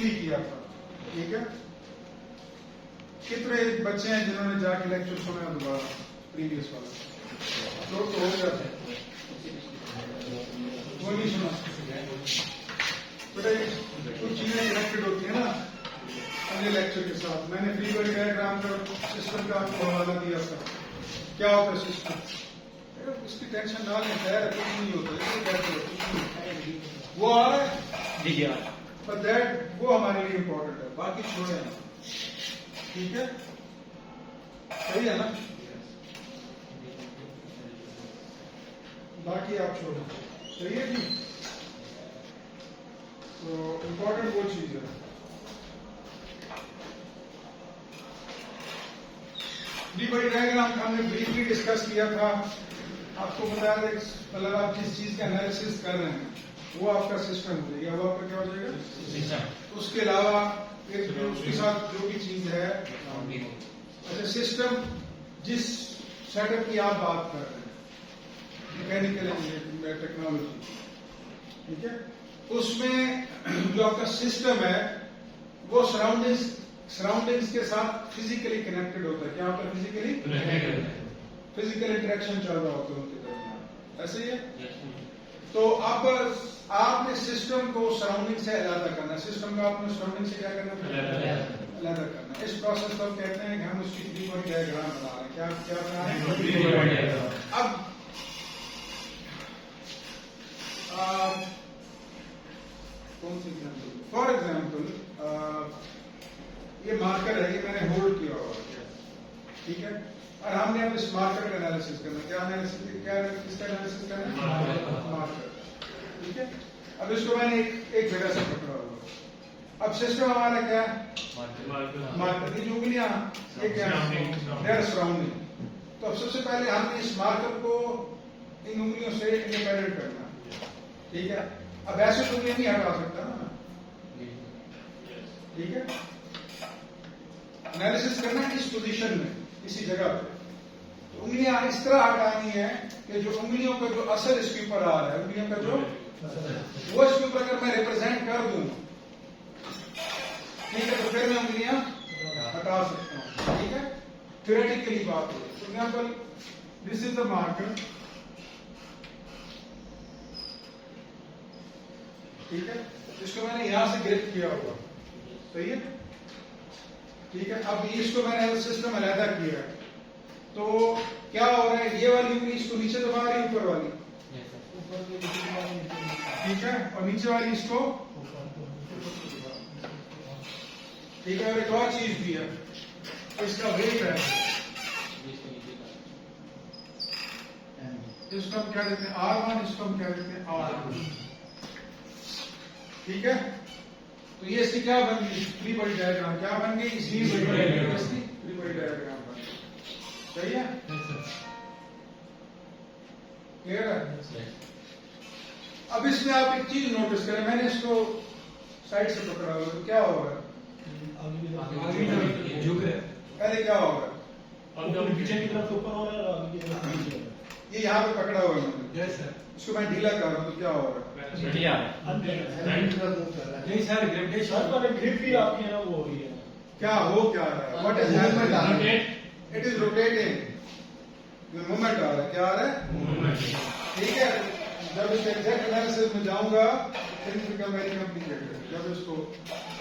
Briefly किया था, ठीक है। कितने बच्चे हैं जिन्होंने जाके लेक्चर सुना दोबारा प्रीवियस वाला? तो हो गया था, वो नहीं सुना। बेटा कुछ चीजें कनेक्टेड होती है ना अगले लेक्चर के साथ। मैंने फ्री बॉडी डायग्राम का सिस्टम का आपको हवाला दिया था, क्या होता है सिस्टम, इसकी टेंशन ना लें, खैर कुछ नहीं होता, वो आ रहा है पर दैट वो हमारे लिए इम्पोर्टेंट है, बाकी छोड़े ना, ठीक है, सही है ना, बाकी आप छोड़ो, सही है जी। तो इम्पोर्टेंट वो चीज है। फ्री बॉडी डायग्राम का हमने ब्रीफली डिस्कस किया था, आपको बताया था मतलब आप जिस चीज का एनालिसिस कर रहे हैं वो आपका सिस्टम हो जाएगा, वो आपका क्या हो जाएगा सिस्टम। उसके अलावा एक उसके साथ जो भी चीज है, अच्छा सिस्टम जिस सेटअप की आप बात कर रहे हैं मैकेनिकल टेक्नोलॉजी, ठीक है, उसमें जो आपका सिस्टम है वो सराउंडिंग्स के साथ फिजिकली कनेक्टेड होता है। क्या होता है? फिजिकल इंटरेक्शन चल रहा होता है उनके दरमियान, ऐसे ही है। तो अब आपने सिस्टम को सराउंडिंग से अलग करना, सिस्टम को आपने सराउंडिंग से क्या करना? अलग करना। इस प्रोसेस को कहते हैं कि हम उसकी फ्री बॉडी डायग्राम बना रहे हैं। क्या बना रहे हैं? अब कौन सी फॉर एग्जाम्पल ये मार्कर है, ये मैंने होल्ड किया हुआ है, ठीक है, और हमने अब इस मार्कर का एनालिसिस करना। क्या किसका एनालिसिस करना? मार्कर, ठीक है। अब इसको मैंने एक जगह से पकड़ा हुआ। अब सिस्टम हमारा क्या है? मार्कर की उंगलियां, ये क्या है? सराउंडिंग। तो अब सबसे पहले हमने इस मार्कर को इन उंगलियों से इंडिपेंडेंट करना, ठीक है। अब ऐसे तो उंगलियां नहीं हटा सकता ना, ठीक है। एनालिसिस करना इस पोजीशन में, इसी जगह पे। तो उंगलियां इस तरह हटानी है कि जो उंगलियों का जो असर इसके ऊपर आ रहा है, उंगलियों का जो वो इसके ऊपर अगर मैं रिप्रेजेंट कर दूं, ठीक है, तो फिर मैं उंगलियां हटा सकता हूं, ठीक है। थ्योरेटिकली बात है। For example this is the marker, ठीक है, इसको मैंने यहां से ग्रिप किया हुआ, सही है, ठीक है। अब इसको मैंने सिस्टम अलहदा किया है, तो क्या हो रहा है? ये वाली उंगली इसको नीचे दबा रही है, ऊपर वाली, ठीक है, और नीचे वाली इसको, ठीक है। और एक और चीज भी है, इसका वेट है, इसको हम क्या देते हैं? R1, इसको हम क्या देते हैं? R2, ठीक है। तो ये इसकी क्या बन गई? Free body diagram. क्या बन गई? इसकी फ्री बॉडी डायग्राम बन गई, सही है, क्लियर है। अब इसमें आप एक चीज नोटिस करें, मैंने इसको साइड से पकड़ा हुआ, तो क्या होगा? पहले क्या होगा? पीछे की तरफ ऊपर हो रहा है, ये यहाँ पे पकड़ा हुआ है मैंने, इसको मैं ढीला कर रहा हूँ, तो क्या होगा? नहीं सर, ग्रेविटेशन वाले ग्रिप भी आपकी है ना, वो हो रही है। क्या हो क्या रहा है? What is happening? It is rotating, movement आ रहा है। क्या आ रहा है? मूवमेंट, ठीक है। जब इस एग्जैक्ट एनालिसिस में जाऊंगा थिंग्स बिकम वेरी कॉम्प्लिकेटेड। जब इसको,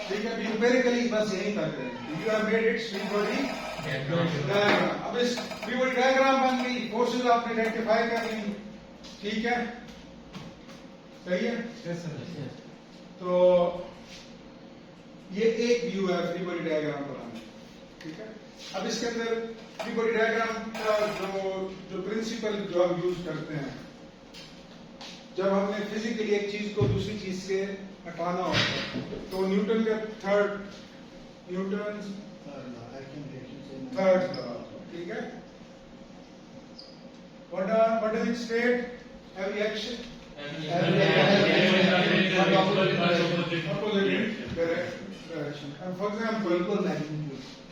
ठीक है, न्यूमेरिकली बस यही कर रहे हैं। You have made it free body diagram. अब इस फ्री बॉडी डायग्राम बन गई, फोर्सेस आपने आइडेंटिफाई कर ली, ठीक है, सही है। Yes sir. तो ये एक व्यू है फ्री बॉडी डायग्राम बनाने, ठीक है। अब इसके अंदर फ्री बॉडी डायग्राम का जो प्रिंसिपल जो हम यूज करते हैं, जब हमने फिजिकली एक चीज को दूसरी चीज से हटाना होता है, तो न्यूटन का थर्ड लॉ, ठीक है। What does it state? Every action for example,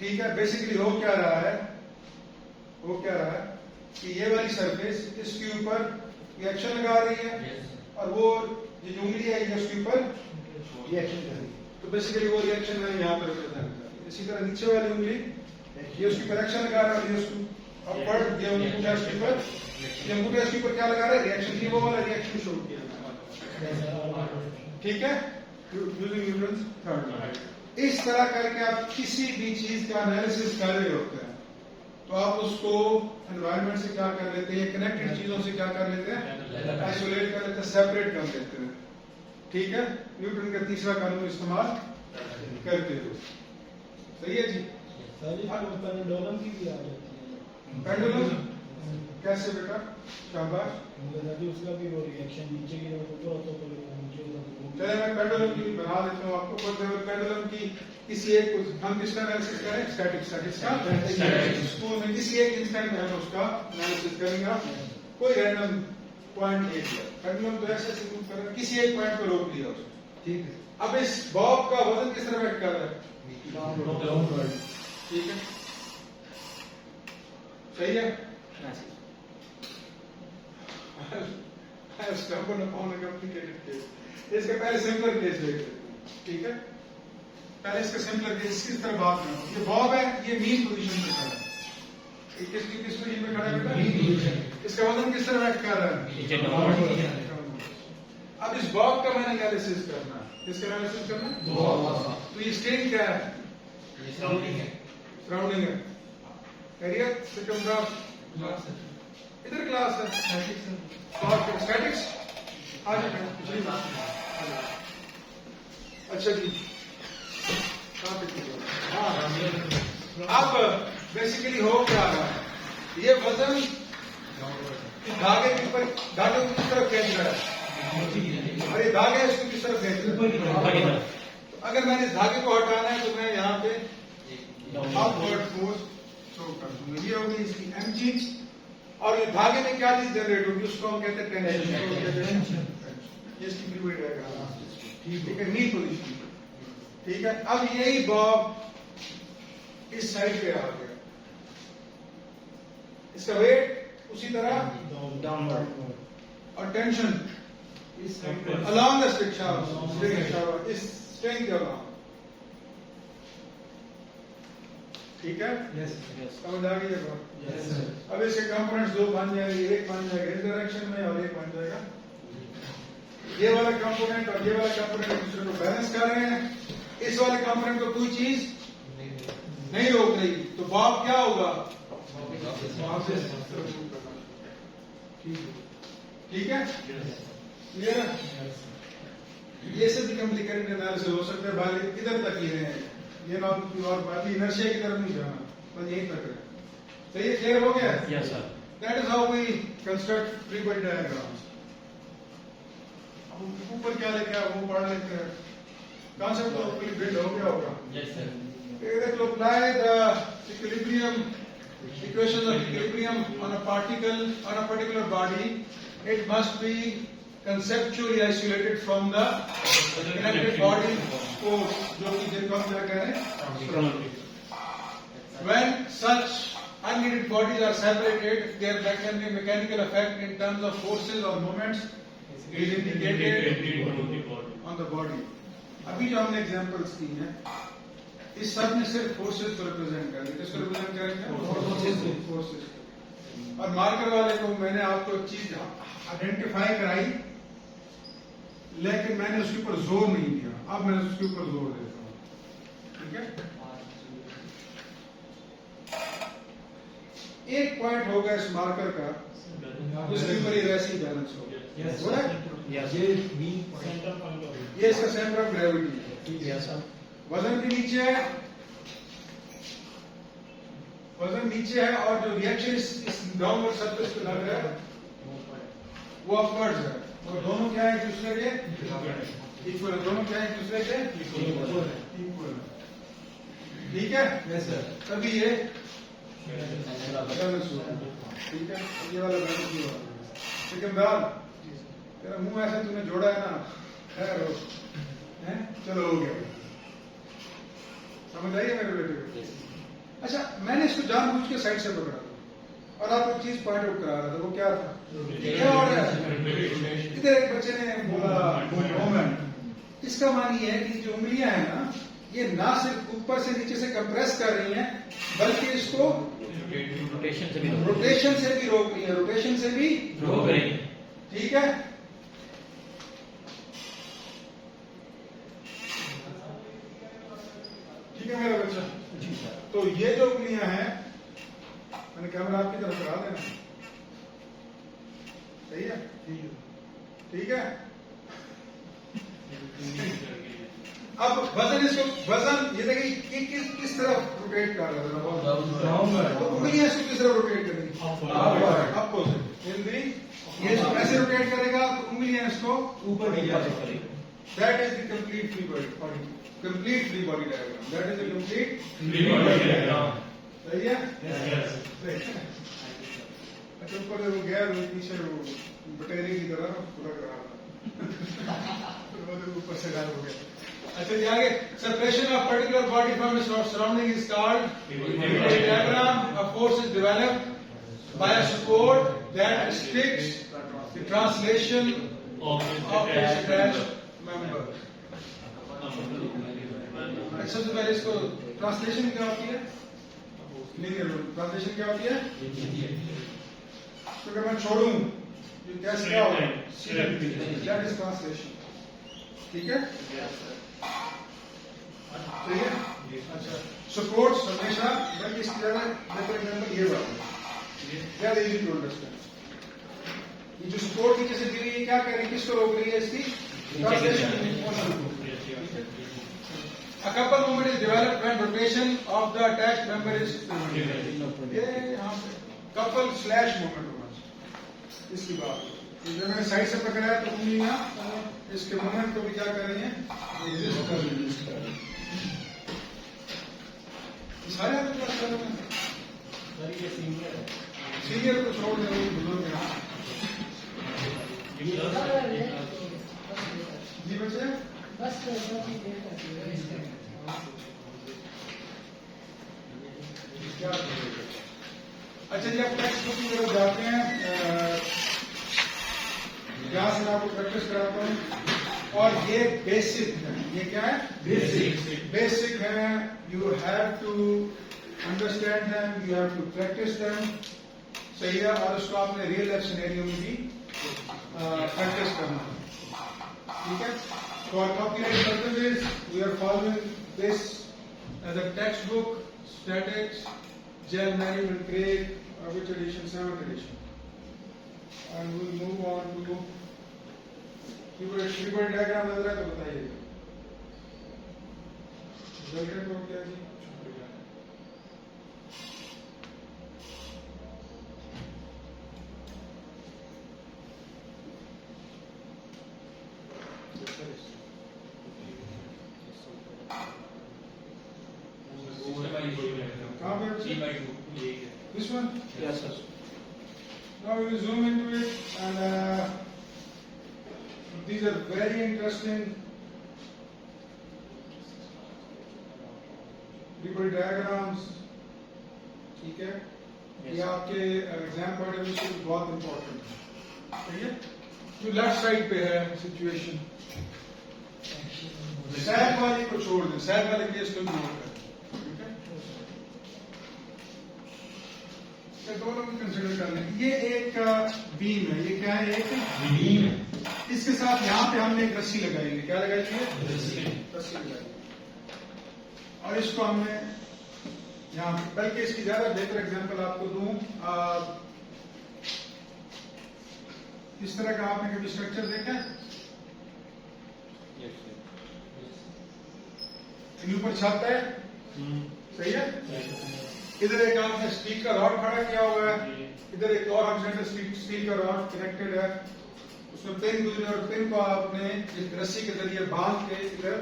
ठीक है, बेसिकली हो क्या रहा है? कि ये वाली सरफेस इसके ऊपर रिएक्शन लगा रही है, और वो जो उंगली है ये उसके ऊपर रिएक्शन कर रही है। तो तो बेसिकली वो रिएक्शन मैंने यहाँ पर रिप्रेजेंट कर। इसी तरह नीचे वाली उंगली ये उसकी पर एक्शन लगा रहा है, ये उसको अपवर्ड, ये अंगूठा इसके ऊपर, ये अंगूठा इसके ऊपर क्या लगा रहा है, रिएक्शन, ये वो वाला रिएक्शन शो किया। ठीक है, यूजिंग न्यूटन्स थर्ड लॉ। इस तरह करके आप किसी भी चीज का एनालिसिस कर रहे होते हैं तो आप उसको एनवायरनमेंट से क्या कर लेते हैं, कनेक्टेड चीजों से क्या कर लेते हैं, आइसोलेट कर लेते हैं, सेपरेट कर लेते हैं। ठीक है, न्यूटन का तीसरा कानून इस्तेमाल करते हो। सही है जी। पेंडुलम की भी आ जाती है। पेंडुलम कैसे बेटा, शाबाश। उसका भी वो रिएक्शन नीचे की तरफ ऊपर होता है, चले मैं पेंडुलम की बना देता हूँ आपको। पर पेंडुलम की किसी एक हम किसका एनालिसिस करें, स्टैटिक्स का। स्कूल में किसी एक इंस्टेंट में हम उसका एनालिसिस करेंगे। कोई रैंडम पॉइंट ले लिया, पेंडुलम तो ऐसे मूव कर रहा है, किसी एक पॉइंट पर रोक लिया उसने। ठीक है, अब इस बॉब का वजन किस तरह एक्ट कर रहा है, ठीक है, सही है। इसके पहले सिंपलर केस देखते हैं। ठीक है, पहले इसका सिंपलर केस किस तरह बात करें। ये बॉब है, ये मीन पोजीशन पे खड़ा है। किस पोजीशन पे खड़ा है बेटा, इसका वजन किस तरह एक्ट कर रहा है। अब इस बॉब का मैंने एनालिसिस करना है। किसका एनालिसिस करना है, तो ये स्ट्रेन क्या है, सराउंडिंग है, एरिया सिर्कमफ्रेंस, इधर क्लास है स्टैटिक्स। अच्छा जी, हाँ, अब बेसिकली हो क्या रहा है, ये वजन धागे के ऊपर, धागे को किस तरफ खींच रहा है, और ये धागे इसको किस तरफ खींच रहा है। तो अगर मैंने इस धागे को हटाना है तो मैं यहाँ पे अपवर्ड फोर्स शो कर दूंगा। ये होगी इसकी mg, और ये धागे में क्या चीज जनरेट होगी उसको हम कहते हैं टेंशन। ये इसकी फ्री वेट डायग्राम, ठीक है, नी पोजीशन। ठीक है, अब यही बॉब इस साइड पे आ गया, इसका वेट उसी तरह डाउनवर्ड, और tension along the stick shaft, इस स्ट्रिंग के along। ठीक है, समझ आ गई है बात। अब इसके कंपोनेंट्स दो बन जाएंगे, एक बन जाएगा इस डायरेक्शन में और एक बन जाएगा ये वाला कंपोनेंट, और ये वाला कंपोनेंट एक दूसरे को बैलेंस कर रहे हैं। इस वाले कंपोनेंट को कोई चीज नहीं रोक रही, तो बॉब क्या होगा, ठीक है, क्लियर है। ये सब भी कॉम्प्लिकेटेड एनालिसिस हो सकता है, भाई इधर तक ही है, ये ना और बाकी इनर्शिया की तरफ नहीं जाना, बस यहीं तक है। सही है, क्लियर हो गया। Yes sir, that is how we construct free body diagrams. ऊपर क्या लेके आया वो पढ़ लेते हैं, कॉन्सेप्ट तो पूरी बिल्ड हो गया होगा। Yes sir, to apply the equilibrium equations of equilibrium on a particle, on a particular body, it must be conceptually isolated from the connected body force, जो कि जिनको हम क्या कह रहे हैं। When such unneeded bodies are separated, there can be a mechanical effect in terms of forces or moments is indicated on the body. अभी जो हमने एग्जांपल्स दी हैं, इस सब में सिर्फ फोर्सेस को रिप्रेजेंट करेंगे। किसको रिप्रेजेंट करेंगे, फोर्सेस। और मार्कर वाले को मैंने आपको एक चीज आइडेंटिफाई कराई, लेकिन मैंने उसके ऊपर जोर नहीं दिया, अब मैं उसके ऊपर जोर देता हूं। ठीक है, एक पॉइंट होगा इस मार्कर का, उसके ऊपर ये वैसे ही बैलेंस होगा। ये इसका सेंटर ऑफ ग्रेविटी है। वजन भी नीचे है, वजन नीचे है, और जो रिएक्शन इस डाउनवर्ड सरफेस पे लग रहा है वो अपवर्ड्स है, और दोनों क्या है एक दूसरे के इक्वल है, दोनों क्या है एक दूसरे के इक्वल है। ठीक है, तभी ये बैलेंस हुआ। ठीक है, ये वाला बैलेंस हुआ। सिकंदर, तेरा मुंह ऐसे तूने जोड़ा है ना, खैर हो, चलो हो गया, समझ आइए मेरे बेटे। अच्छा, मैंने इसको जानबूझ के साइड से पकड़ा और आपको एक चीज पॉइंट आउट करा रहा था, वो क्या था, क्या हो रहा है। इधर एक बच्चे ने बोला मोमेंट, इसका मान ये है कि जो उंगलियां हैं ना, ये ना सिर्फ ऊपर से नीचे से कंप्रेस कर रही हैं, बल्कि इसको रोटेशन से भी रोटेशन से भी रोक रही है, रोटेशन से भी रोक रही है। ठीक है। ठीक है मेरा बच्चा। जी सर। तो ये जो उंगलियां हैं, मैंने कैमरा आपकी तरफ करा देना, सही है? ठीक है। अब वजन, इसको वजन ये देखिए कि किस तरफ रोटेट कर रहा है, तो उंगलियां इसको किस तरफ रोटेट करेंगी? अपोजिट। हिंदी ये इसको ऐसे रोटेट करेगा तो उंगलियां इसको ऊपर की जाएगी। That is the complete free body diagram. That is the complete free body diagram. सही है? अच्छा, ऊपर वो गया, वो पीछे वो बटेरी की तरह पूरा करा रहा ऊपर से गायब हो गया। अच्छा जी आगे, separation of particular body from its surrounding is called Fibonacci diagram. A force is developed by a support that restricts the translation of its attached member. सबसे पहले इसको ट्रांसलेशन क्या होती है? लिनियर ट्रांसलेशन क्या होती है? तो अगर मैं छोड़ूं कैसे क्या होगा? That is translation. ठीक है? ठीक है। अच्छा, सपोर्ट्स हमेशा, बल्कि इसकी ज्यादा बेहतर एग्जाम्पल ये वाला ज्यादा इजी टू अंडरस्टैंड। ये जो सपोर्ट नीचे से गिरी है, क्या कर रही है, किसको रोक रही है? इसकी ट्रांसलेशन मोशन को। A couple movement is developed when rotation of the attached member is ये यहाँ पे couple slash movement होना चाहिए। इसकी बात जब मैंने साइड से पकड़ा है तो उंगलियां इसके मूवमेंट को भी क्या कर रही हैं? रेजिस्ट कर रही हैं। सारे आपके पास कर रहे हैं। सीनियर को छोड़ दे, बुजुर्ग हैं। जी बच्चे, क्या? अच्छा जी, आप टेक्स्ट बुक की तरफ जाते हैं, यहाँ से मैं आपको प्रैक्टिस कराता हूँ। और ये बेसिक है। ये क्या है? बेसिक है। You have to understand them, you have to practise them. सही है। और उसको आपने रियल लाइफ सिनेरियो में भी प्रैक्टिस करना है। ठीक है। For copyright purposes, we are following this as a textbook, statics, Gel, Merriam and Craig, which edition? 7th edition. And we'll move on to Fibonacci diagram नजर है तो बताइएगा। रिजल्टेंट हो गया जी। This one? Yes, sir. Now we will zoom into it, and these are very interesting Fibonacci diagrams. ठीक है? ये आपके एग्जाम पॉइंट ऑफ व्यू से बहुत इंपॉर्टेंट है। ठीक है? जो लेफ्ट साइड पे है सिचुएशन, सैग वाली को छोड़ दें, सैग वाले केस को इग्नोर करें। दोनों को कंसिडर कर लें। ये एक बीम है। ये क्या है? एक बीम है। इसके साथ यहाँ पे हमने एक रस्सी लगाएंगे। क्या लगाएंगे? रस्सी लगाएंगे। और इसको हमने यहाँ, बल्कि इसकी ज्यादा बेहतर एग्जांपल आपको दूं, इस तरह का आपने कभी स्ट्रक्चर देखा है? ऊपर छत है, सही है। इधर एक आपने स्टील का रॉड खड़ा किया हुआ है, इधर एक और हॉरिजॉन्टल स्टील का रॉड कनेक्टेड है, उसमें पिन गुजरे और पिन को आपने इस रस्सी के जरिए बांध के इधर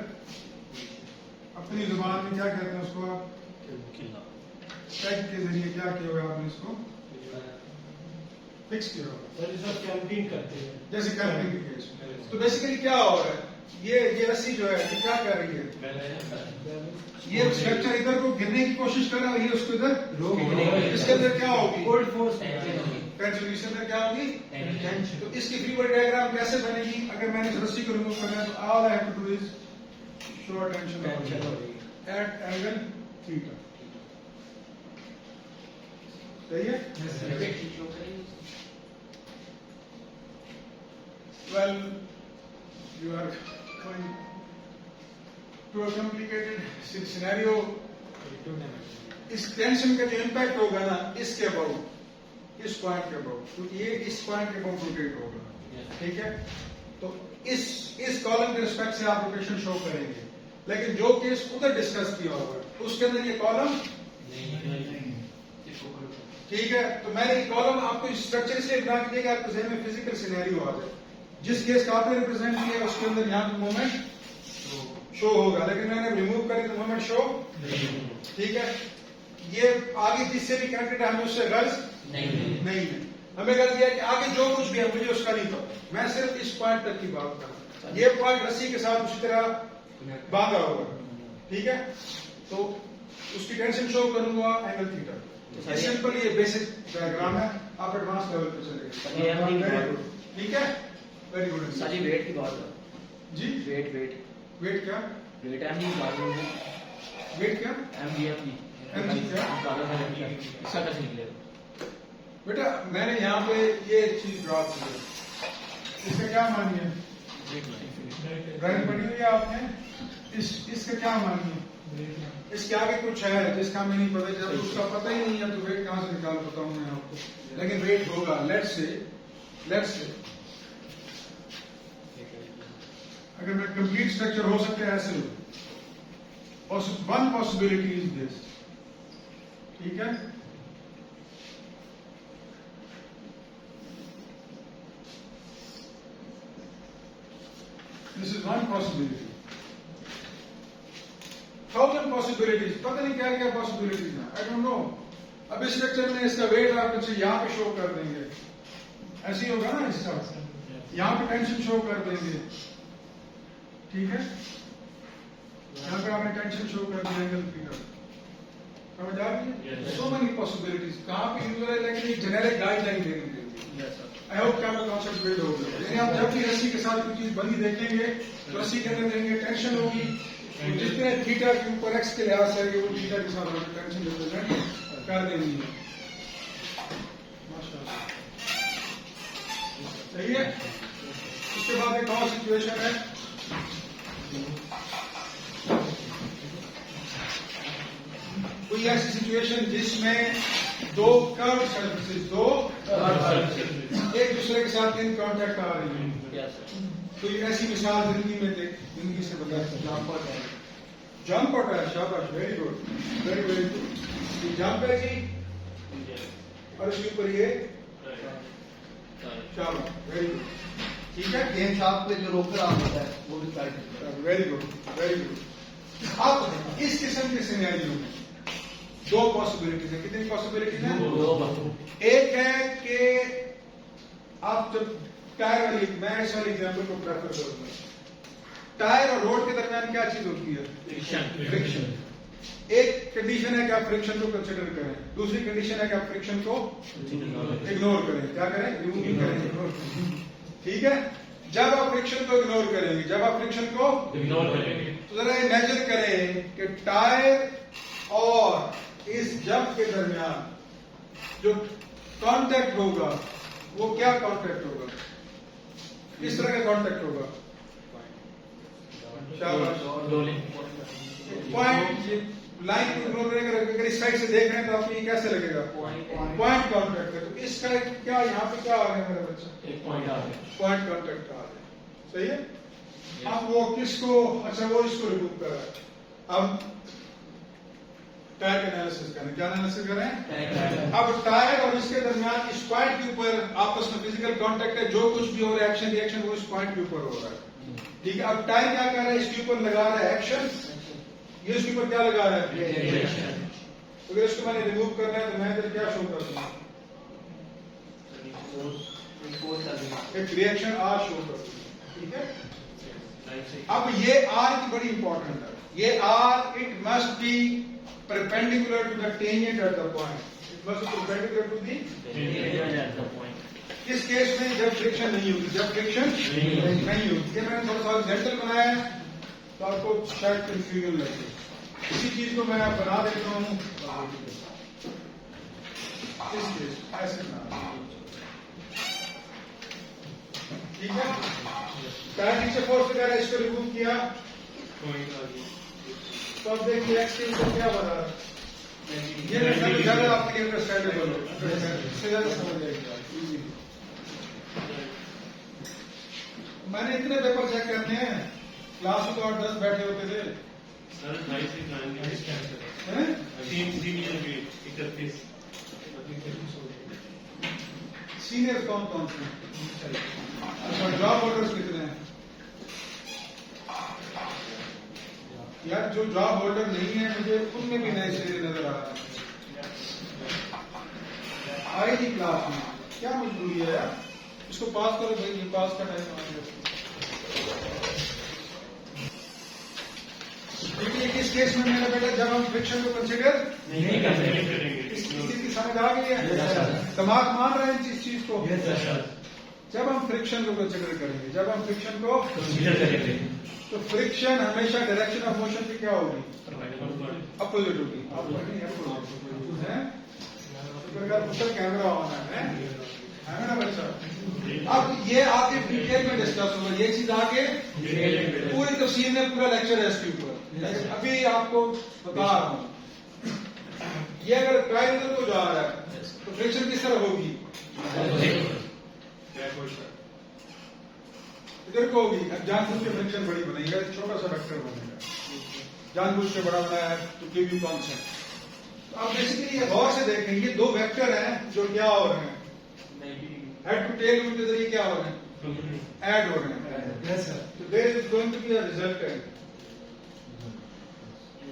अपनी जुबान में क्या कहते हैं उसको, आप टैग के जरिए क्या किया हुआ आपने इसको फिक्स किया हुआ, कैंपिंग करते हैं जैसे कैंपिंग के केस। तो बेसिकली क्या हो रहा है, ये रस्सी जो है ये क्या कर रही है, ये स्ट्रक्चर इधर को गिरने की कोशिश कर रहा है, ये उसको इधर रोक, इसके अंदर क्या होगी, कोल्ड फोर्स टेंशन इसके अंदर क्या होगी Tension. तो इसकी फ्री बॉडी डायग्राम कैसे बनेगी अगर मैंने इस रस्सी को रिमूव करना है तो all I have to do is show tension at angle theta सही है well you are going to a complicated scenario इस टेंशन का जो इम्पैक्ट होगा ना इसके अबाउट इस पॉइंट के अबाउट क्योंकि ये इस पॉइंट के अबाउट रोटेट होगा ठीक है तो इस कॉलम के रिस्पेक्ट से आप रोटेशन शो करेंगे लेकिन जो केस उधर डिस्कस किया होगा उसके अंदर ये कॉलम ठीक है तो मैंने ये कॉलम आपको स्ट्रक्चर इसलिए बना के दिया आपको जहन में फिजिकल सिनेरियो आ जाए जिस केस का आपने रिप्रेजेंट किया उसके अंदर यहाँ पे मूवमेंट शो होगा लेकिन मैंने रिमूव करी तो मूवमेंट शो ठीक है ये आगे जिससे भी कनेक्टेड है हमें उससे गर्ज नहीं है हमें गर्ज यह है कि आगे जो कुछ भी है मुझे उसका नहीं पता मैं सिर्फ इस पॉइंट तक की बात कर रहा हूं ये पॉइंट रस्सी के साथ उसी तरह बांधा होगा ठीक है तो उसकी टेंशन शो करूंगा एंगल थीटा सिंपल ये बेसिक डायग्राम है आप एडवांस लेवल पे चलेंगे ठीक है वेरी गुड सर जी वेट की बात है जी वेट क्या वेट एम की बात है वेट क्या एम MG क्या? इसका कैसे निकलेगा बेटा मैंने यहाँ पे ये चीज ड्रॉ की है इसका क्या मानिए ड्राइंग बनी हुई है आपने इसका क्या मानिए इसके आगे कुछ है जिसका हमें नहीं पता जब उसका पता ही नहीं है तो वेट कहाँ से निकाल बताऊं मैं आपको लेकिन वेट होगा लेट्स से अगर मैं कंप्लीट स्ट्रक्चर हो सकता है ऐसे वन पॉसिबिलिटी इज दिस ठीक है this is one possibility 1000 possibilities पता नहीं क्या क्या पॉसिबिलिटीज है आई डोंट नो अब इस स्ट्रक्चर में इसका वेट आप मुझे यहाँ पे शो कर देंगे ऐसे ही होगा ना इसका यहाँ पे टेंशन शो कर देंगे ठीक है यहाँ पे आपने टेंशन शो कर दिया एंगल थीटा समझ आ रही है सो मेनी पॉसिबिलिटीज कहाँ पे यूजर है लेकिन एक जेनेरिक गाइडलाइन देनी चाहिए आई होप क्या कॉन्सेप्ट बिल्ड हो गया यानी आप जब भी रस्सी के साथ कोई चीज बंदी देखेंगे तो रस्सी के अंदर देंगे टेंशन होगी जितने थीटा के ऊपर एक्स के लिहाज से वो थीटा के साथ टेंशन रिप्रेजेंट कर देनी है माशाल्लाह सही है उसके बाद एक और सिचुएशन है कोई ऐसी सिचुएशन जिसमें दो कर्व सर्फेसेस एक दूसरे के साथ इन कांटेक्ट आ रही है कोई ऐसी मिसाल जिंदगी से बता जंप आउट है शाबाश very good very good jump है जी और इसके ऊपर ये शाबाश वेरी गुड ठीक है गेम साहब पे जो रोकर आ होता है वो भी टाइट वेरी गुड अब इस किस्म के सिनेरियो में दो पॉसिबिलिटीज है कितनी पॉसिबिलिटीज है एक है कि आप जब टायर वाली मैं इस वाली एग्जाम्पल को प्रेफर करूंगा टायर और रोड के दरमियान क्या चीज होती है फ्रिक्शन एक कंडीशन है कि आप फ्रिक्शन को कंसिडर करें दूसरी कंडीशन है कि आप फ्रिक्शन को इग्नोर करें क्या करें रिमूव करें ठीक है जब आप फ्रिक्शन को इग्नोर करेंगे जब आप फ्रिक्शन को इग्नोर करेंगे तो जरा इमेजिन करें कि टायर और इस जंप के दरमियान जो कांटेक्ट होगा वो क्या कांटेक्ट होगा किस तरह का कांटेक्ट होगा पॉइंट लाइन को इग्नोर करेंगे अगर इस साइड से देख रहे हैं तो आपको ये कैसे लगेगा पॉइंट कांटेक्ट है तो इसका क्या यहाँ पे क्या आ गया मेरा बच्चा एक पॉइंट आ गया पॉइंट कांटेक्ट आ गया सही है अब वो किसको अच्छा वो इसको रिमूव कर रहा है अब टायर का एनालिसिस करें क्या एनालिसिस करें अब टायर और इसके दरमियान इस पॉइंट के ऊपर आपस में फिजिकल कांटेक्ट है जो कुछ भी हो रहा है एक्शन रिएक्शन वो इस पॉइंट के ऊपर हो रहा है ठीक है अब टायर क्या कर रहा है इसके ऊपर लगा रहा है एक्शन ये इसके ऊपर क्या लगा रहा है तो अगर इसको मैंने रिमूव करना है तो मैं इधर क्या शो कर दूंगा एक रिएक्शन आर शो कर दूंगा ठीक है अब ये आर की बड़ी इंपॉर्टेंट है ये or it must be perpendicular to the tangent at the point. It must be perpendicular to the at the point. इस केस में जब फ्रिक्शन नहीं होगी, जब फ्रिक्शन नहीं होगी, ये मैंने थोड़ा सा एक्जाम्पल बनाया है तो आपको शायद कंफ्यूजन लगे। इसी चीज को मैं बना देता हूँ इस केस ऐसे बना, ठीक है। पैर नीचे फोर्स वगैरह इसको रिमूव किया तो अब देखिए एक्स के ऊपर क्या बना रहा है। ये ज्यादा आपके लिए अंडरस्टैंडेबल हो, इससे ज्यादा समझ जाएगा। मैंने इतने पेपर चेक करने हैं, क्लास में तो 8-10 बैठे होते थे। सर 2.5 से जाएंगे हैं? 3 सीनियर कौन कौन से? अच्छा, जॉब होल्डर्स कितने हैं? यार जो जॉब होल्डर नहीं है मुझे उनमें भी नए से नजर आ रहा है। आएगी क्लास में, क्या मजबूरी है यार, इसको पास करो भाई, ये पास का टाइम आ गया। देखिए किस केस में मेरा बेटा, जब हम फ्रिक्शन को कंसिडर नहीं करते। इस चीज की समझ आ गई है, दिमाग मान रहे हैं इस चीज को। जब हम फ्रिक्शन को कंसिडर करेंगे, जब हम फ्रिक्शन को तो फ्रिक्शन हमेशा डायरेक्शन ऑफ मोशन की क्या होगी? अपोजिट होगी। कैमरा ऑन है ना बच्चा? अब ये आगे डिटेल में डिस्कस होगा, ये चीज आगे पूरी तफसील में पूरा लेक्चर है इसके ऊपर, अभी आपको बता रहा हूं। ये अगर ट्रायल इधर को जा रहा है तो फ्रिक्शन किस तरह होगी? इधर को होगी। अब जानबूझ के फ्रिक्शन बड़ी बनेगा, छोटा सा वेक्टर बनेगा, जानबूझ के बड़ा बनाया है तो गिव यू कॉन्सेप्ट। अब बेसिकली ये गौर से देखें, ये दो वेक्टर हैं जो क्या हो रहे हैं, हेड टू टेल रूल के जरिए क्या हो रहे हैं, ऐड हो रहे हैं। तो there is going to be a resultant.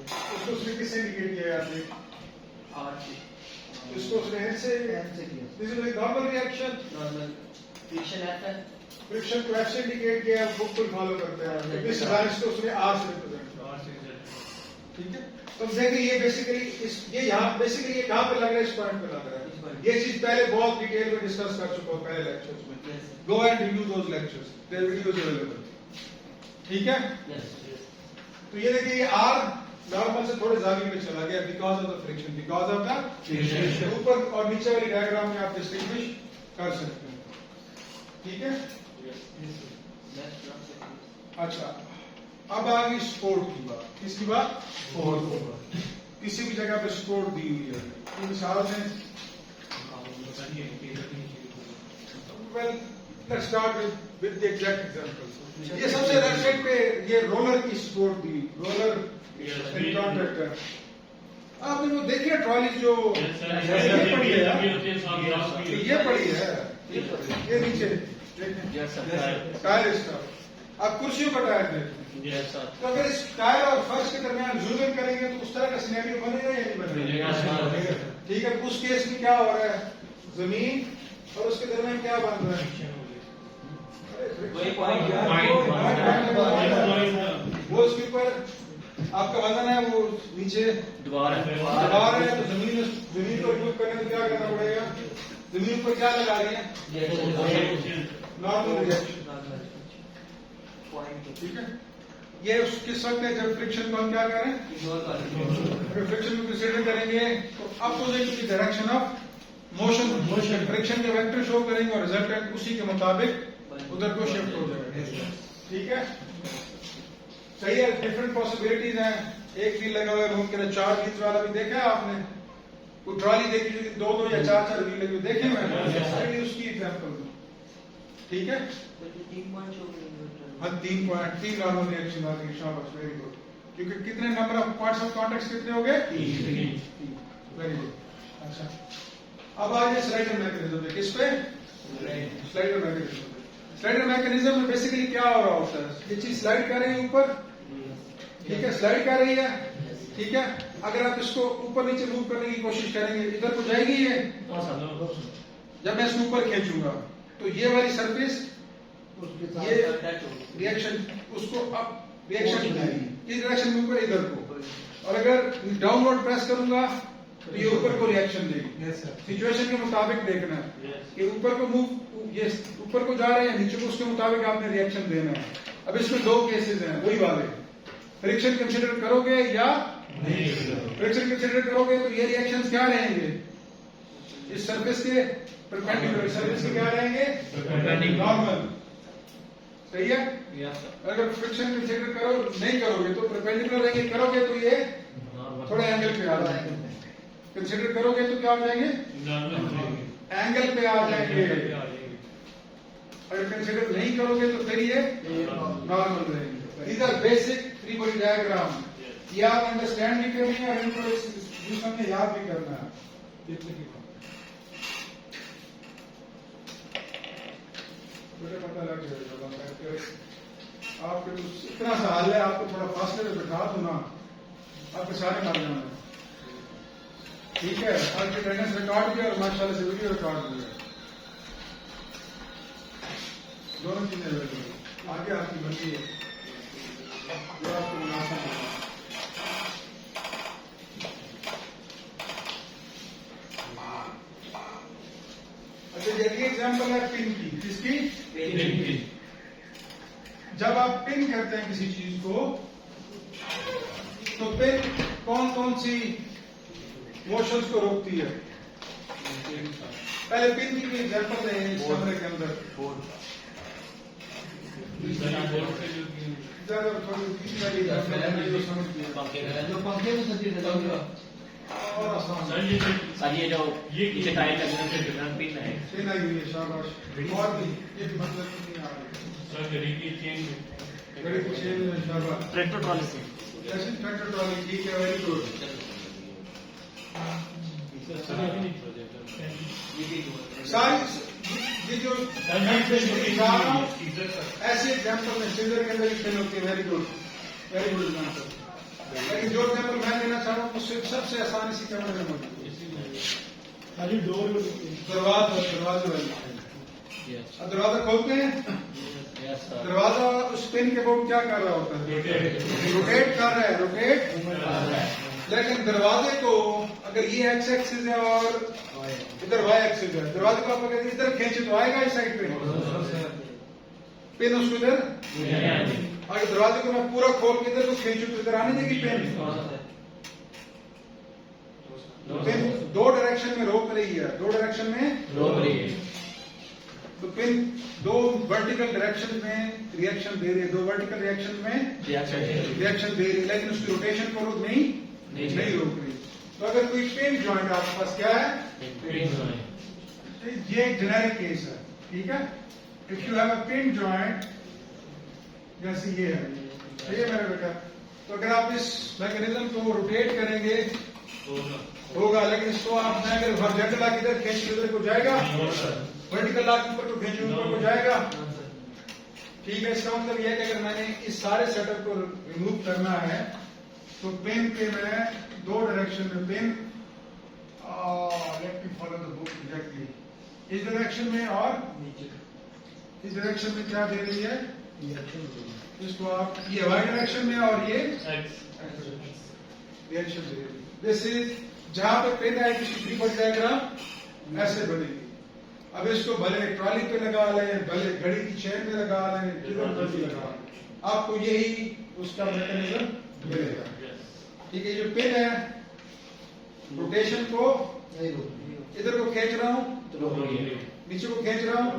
उसको उसने किससे इंडिकेट किया आपने? इसको उसने एन से, this is like normal reaction, friction को एफ से इंडिकेट किया, बुक को फॉलो करते हैं। इस लाइन को उसने आर से रिप्रेजेंट किया, ठीक है। तो देखिए ये बेसिकली ये यहाँ बेसिकली ये कहाँ पे लग रहा है? इस पॉइंट पे लग रहा है। ये चीज पहले बहुत डिटेल में डिस्कस कर चुका हूँ पहले लेक्चर्स में। Go and review those lectures, their videos available, ठीक है। तो ये देखिए ये आर नॉर्मल से थोड़े जावी में चला गया because of the friction, because of the friction. ऊपर और नीचे वाली डायग्राम में आप डिस्टिंग्विश कर सकते हैं, ठीक है। अच्छा, अब आ गई सपोर्ट की बात। किसकी बात? सपोर्ट। किसी भी जगह पे सपोर्ट दी हुई है, मिसाल में well let's start with the exact example. ये सबसे लेफ्ट साइड पे ये रोलर की सपोर्ट दी, रोलर इन कॉन्ट्रैक्टर। आपने वो देखिए ट्रॉली जो ये पड़ी है, ये पड़ी है, ये नीचे टायर इसका। आप कुर्सियों का टायर देखें, तो अगर इस टायर और फर्श के दरमियान जूम इन करेंगे तो उस तरह का सिनेरियो बनेगा या नहीं बनेगा? ठीक है। उस केस में क्या हो रहा है, जमीन और उसके दरमियान क्या बन रहा है? वो उसके ऊपर आपका वजन है, वो नीचे दबार है, तो जमीन को रिमूव करने में क्या करना पड़ेगा? जमीन पर क्या लगा रही है? नॉर्मल रिएक्शन, ठीक है। ये किस वक्त है जब फ्रिक्शन को हम क्या करें? अगर फ्रिक्शन को कंसीडर करेंगे तो opposite to the direction of motion, friction के वेक्टर शो करेंगे और रिजल्टेंट उसी के मुताबिक उधर को शिफ्ट हो जाएगा, ठीक है। सही है। डिफरेंट पॉसिबिलिटीज हैं। एक व्हील लगा हुआ है रूम के अंदर, 4 व्हील्स वाला भी देखा है आपने? कोई ट्रॉली देखी, 2-2 या 4-4 व्हील लगे देखे मैंने, उसकी एग्जाम्पल, ठीक है। हाँ, 3 पॉइंट, 3 नॉर्मल रिएक्शन आ गई, शाबाश, वेरी गुड। क्योंकि कितने number of points of contact कितने हो गए? 3, वेरी गुड। अच्छा, अब आ जाए स्लाइडर मैकेनिज्म पे। किस पे? Slider mechanism. स्लाइडर मैकेनिज्म में बेसिकली क्या हो रहा होता है? ये चीज स्लाइड कर रही है ऊपर, ठीक है, स्लाइड कर रही है, ठीक है। अगर आप इसको ऊपर नीचे मूव करने की कोशिश करेंगे, इधर को जाएगी ये। जब मैं इसको ऊपर खींचूंगा तो ये वाली सरफेस ये रिएक्शन उसको अब रिएक्शन बनाएगी, किस डायरेक्शन में ऊपर? इधर को। और अगर डाउनवर्ड प्रेस करूंगा तो ये ऊपर को रिएक्शन देगी। Yes, sir. सिचुएशन के मुताबिक देखना है Yes. कि ऊपर को मूव, ये ऊपर को जा रहे हैं नीचे को, उसके मुताबिक आपने रिएक्शन देना है। अब इसमें दो केसेस हैं वही वाले, फ्रिक्शन कंसीडर करोगे या नहीं। फ्रिक्शन कंसीडर करोगे तो ये रिएक्शंस क्या रहेंगे, इस सरफेस के परपेंडिकुलर, सरफेस के क्या रहेंगे, नॉर्मल। सही है। Yes, sir. अगर फ्रिक्शन कंसीडर करो नहीं करोगे तो परपेंडिकुलर रहेंगे, करोगे तो ये थोड़े एंगल पे आ जाएंगे, कंसीडर करोगे तो क्या हो जाएंगे, एंगल पे आ जाएंगे। अगर कंसीडर नहीं करोगे तो फिर ये नॉर्मल रहेंगे। These are basic free body diagram। ये आप अंडरस्टैंड भी करनी है और इनको दूसरों में याद भी करना है। मुझे पता लग जाएगा आपके इतना सा हाल है, आपको थोड़ा फासले में बैठा दो ना, आपके सारे मार जाना है। ठीक है, आपकी अटेंडेंस रिकॉर्ड भी और माशाल्लाह से वीडियो रिकॉर्ड भी है, दोनों चीजें अवेलेबल आगे आपकी बनती है जो आपको मुनासिब है। अच्छा, ये एग्जाम्पल है पिन की, किसकी, जब आप पिन करते हैं किसी चीज को तो पिन कौन कौन सी मोशंस को रोकती है। पहले पिन की एग्जांपल दें इस कमरे के अंदर, ज्यादा थोड़ी पीछे वाली एग्जांपल जो समझ लिया, जो पंखे में सजी लगाऊंगा और आसान सर ये जो ये टाइल लगने से डिफरेंट पिन है। पिन आई हुई है, शाबाश, और भी ये भी मतलब नहीं आ रही घड़ी की चेन में, शाबाश, ट्रैक्टर ट्रॉली से जैसे ट्रैक्टर ट्रॉली, ठीक है, वेरी गुड। सारी ये जो ऐसे एग्जाम्पल में सीजर के अंदर फेल होती है, वेरी गुड एग्जाम्पल। लेकिन जो एग्जाम्पल मैं देना चाह रहा हूँ उससे सबसे आसान इसी कमरे में मौजूद है, दरवाजे वाली। अब दरवाजा खोलते हैं, दरवाजा उस पिन के बोर्ड क्या कर रहा होता है, रोटेट कर रहा है, रोटेट। लेकिन दरवाजे को अगर ये एक्स एक्सिस है और इधर वाई एक्सिस है, दरवाजे को आप अगर इधर खींचे तो आएगा इस साइड पे, पिन उसको इधर। अगर दरवाजे को मैं पूरा खोल के इधर को खींचू तो इधर आने देगी पिन। पिन दो डायरेक्शन में रोक रही है, दो डायरेक्शन में रोक रही है, तो पिन दो वर्टिकल डायरेक्शन में रिएक्शन दे रही है, दो वर्टिकल रिएक्शन में रिएक्शन दे रही है, लेकिन उसकी रोटेशन को रोक नहीं रोक रही। तो अगर कोई पिन जॉइंट आपके पास क्या है, ये एक जेनेरिक केस है, ठीक है। If you have a pin joint जैसे ये है, ठीक है मेरा बेटा, तो अगर आप इस मैकेनिज्म को रोटेट करेंगे होगा, लेकिन इसको आप मैं अगर हॉरिजॉन्टल लाके इधर खींच इधर को जाएगा, वर्टिकल लाके ऊपर को खींच ऊपर को जाएगा, ठीक है। इसका मतलब यह है कि अगर मैंने इस सारे सेटअप को रिमूव करना है तो पेन के मैं दो डायरेक्शन में pen, let me follow the book exactly, इस डायरेक्शन में और इस डायरेक्शन में क्या दे रही है, इसको आप ये वाई डायरेक्शन में और ये रिएक्शन दे रही है। दिस इज जहां पे पेन है किसी फ्री बॉडी डायग्राम ऐसे बनेगी। अब इसको भले ट्रॉली पे लगा लें, भले घड़ी की चेन पे लगा लें, किधर मर्जी लगा लें, आपको यही उसका मैकेनिज्म मिलेगा, ठीक है। जो पिन है रोटेशन को इधर को खींच रहा हूं, नीचे को खींच रहा हूं,